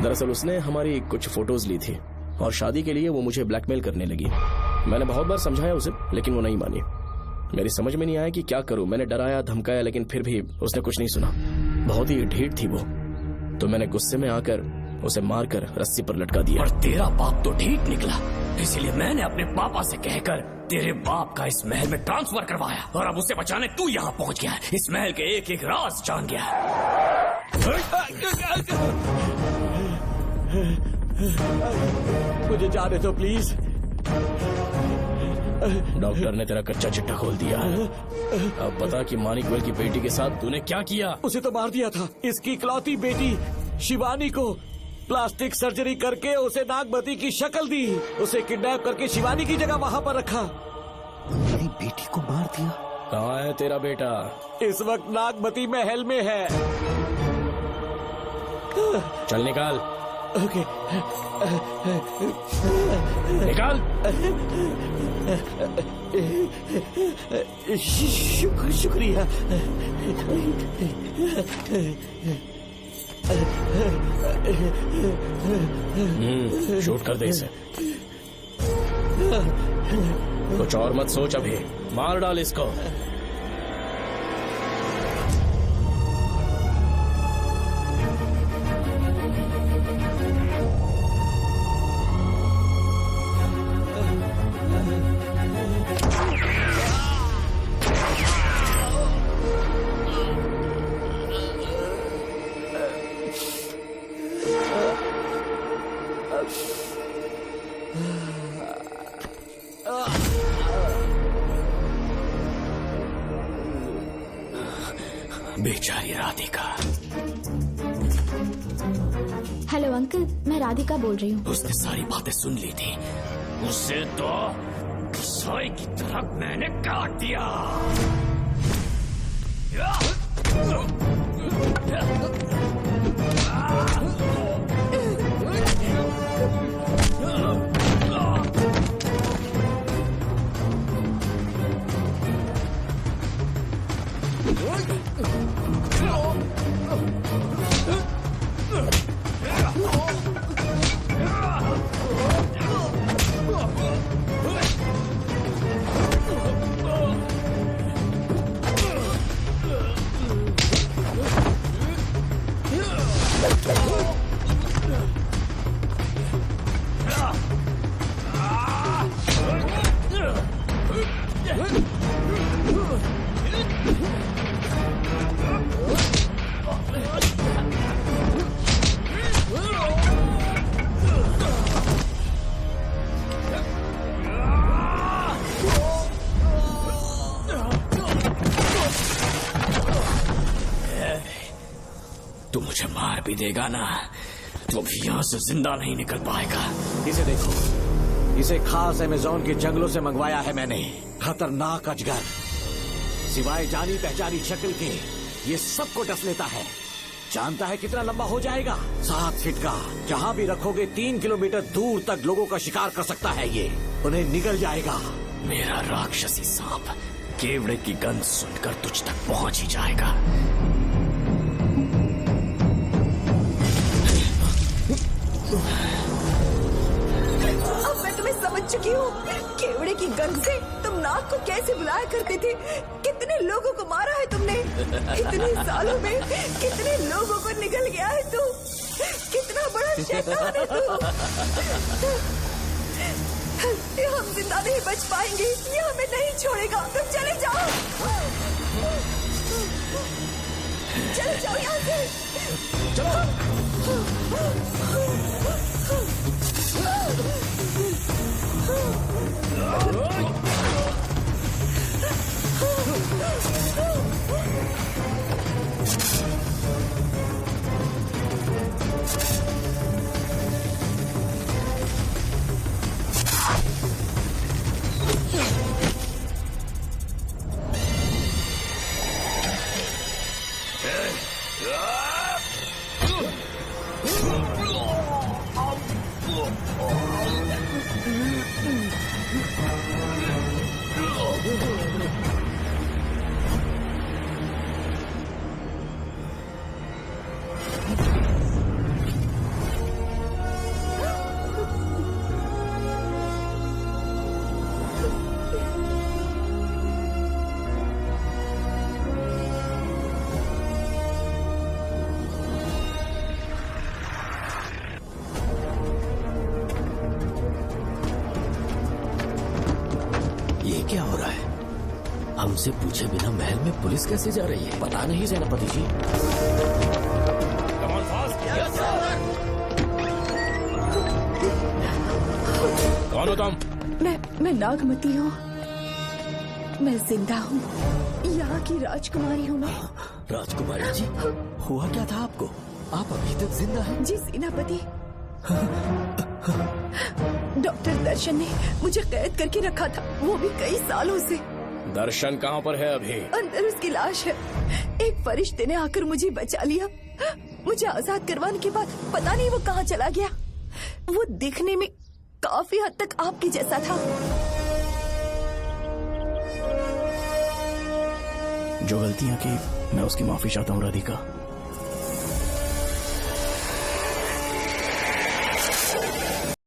दरअसल उसने हमारी कुछ फोटोज ली थी और शादी के लिए वो मुझे ब्लैकमेल करने लगी। मैंने बहुत बार समझाया उसे, लेकिन वो नहीं मानी। मेरी समझ में नहीं आया कि क्या करूं। मैंने डराया धमकाया, लेकिन फिर भी उसने कुछ नहीं सुना। बहुत ही ढीठ थी वो, तो मैंने गुस्से में आकर उसे मारकर रस्सी पर लटका दिया। और तेरा बाप तो ढीठ निकला, इसलिए मैंने अपने पापा से कहकर तेरे बाप का इस महल में ट्रांसफर करवाया, और अब उसे बचाने तू यहाँ पहुँच गया है। इस महल के एक एक राज जान गया है। मुझे जाने दो प्लीज। डॉक्टर ने तेरा कच्चा चिट्ठा खोल दिया। अब बता कि मानिकवेल की बेटी के साथ तूने क्या किया? उसे तो मार दिया था। इसकी इकलौती बेटी शिवानी को प्लास्टिक सर्जरी करके उसे नागमती की शक्ल दी। उसे किडनैप करके शिवानी की जगह वहाँ पर रखा। मेरी बेटी को मार दिया? कहाँ है तेरा बेटा? इस वक्त नागमती महल में है। चल निकाल। ओके। निकाल। शुक्रिया। शूट कर दे इसे। कुछ और मत सोच, अभी मार डाल इसको। बेचारी राधिका। हेलो अंकल, मैं राधिका बोल रही हूँ। उसने सारी बातें सुन ली थी। उसे तो कसाई की तरह मैंने काट दिया। तू मुझे मार भी देगा ना, तो भी यहाँ से जिंदा नहीं निकल पाएगा। इसे देखो, इसे खास अमेज़न के जंगलों से मंगवाया है मैंने। खतरनाक अजगर, सिवाय जानी पहचानी शक्ल के ये सबको डस लेता है। जानता है कितना लंबा हो जाएगा? 7 फीट का। जहाँ भी रखोगे 3 किलोमीटर दूर तक लोगों का शिकार कर सकता है ये। उन्हें निगल जाएगा। मेरा राक्षसी सांप केवड़े की गंध सुनकर तुझ तक पहुँच ही जाएगा। अब मैं तुम्हें समझ चुकी हूँ। केवड़े की गंध से तुम नाग को कैसे बुलाया करते थे। कितने लोगों को मारा है तुमने। इतने सालों में कितने लोगों को निगल गया है तू। कितना बड़ा शैतान है तू। हम जिंदा नहीं बच पाएंगे। ये हमें नहीं छोड़ेगा। तुम चले जाओ, चले जाओ यहाँ से। हमसे पूछे बिना महल में पुलिस कैसे जा रही है? पता नहीं सेनापति जी। कौन हो तुम? मैं नागमती हूँ। मैं जिंदा हूँ। यहाँ की राजकुमारी हूँ मैं। राजकुमारी जी, हुआ क्या था आपको? आप अभी तक जिंदा हैं? जी सेनापति। डॉक्टर दर्शन ने मुझे कैद करके रखा था, वो भी कई सालों से। दर्शन कहाँ पर है अभी? अंदर उसकी लाश है। एक फरिश्ते ने आकर मुझे बचा लिया। मुझे आजाद करवाने के बाद पता नहीं वो कहाँ चला गया। वो दिखने में काफी हद तक आपके जैसा था। जो गलतियां की मैं उसकी माफी चाहता हूँ राधिका।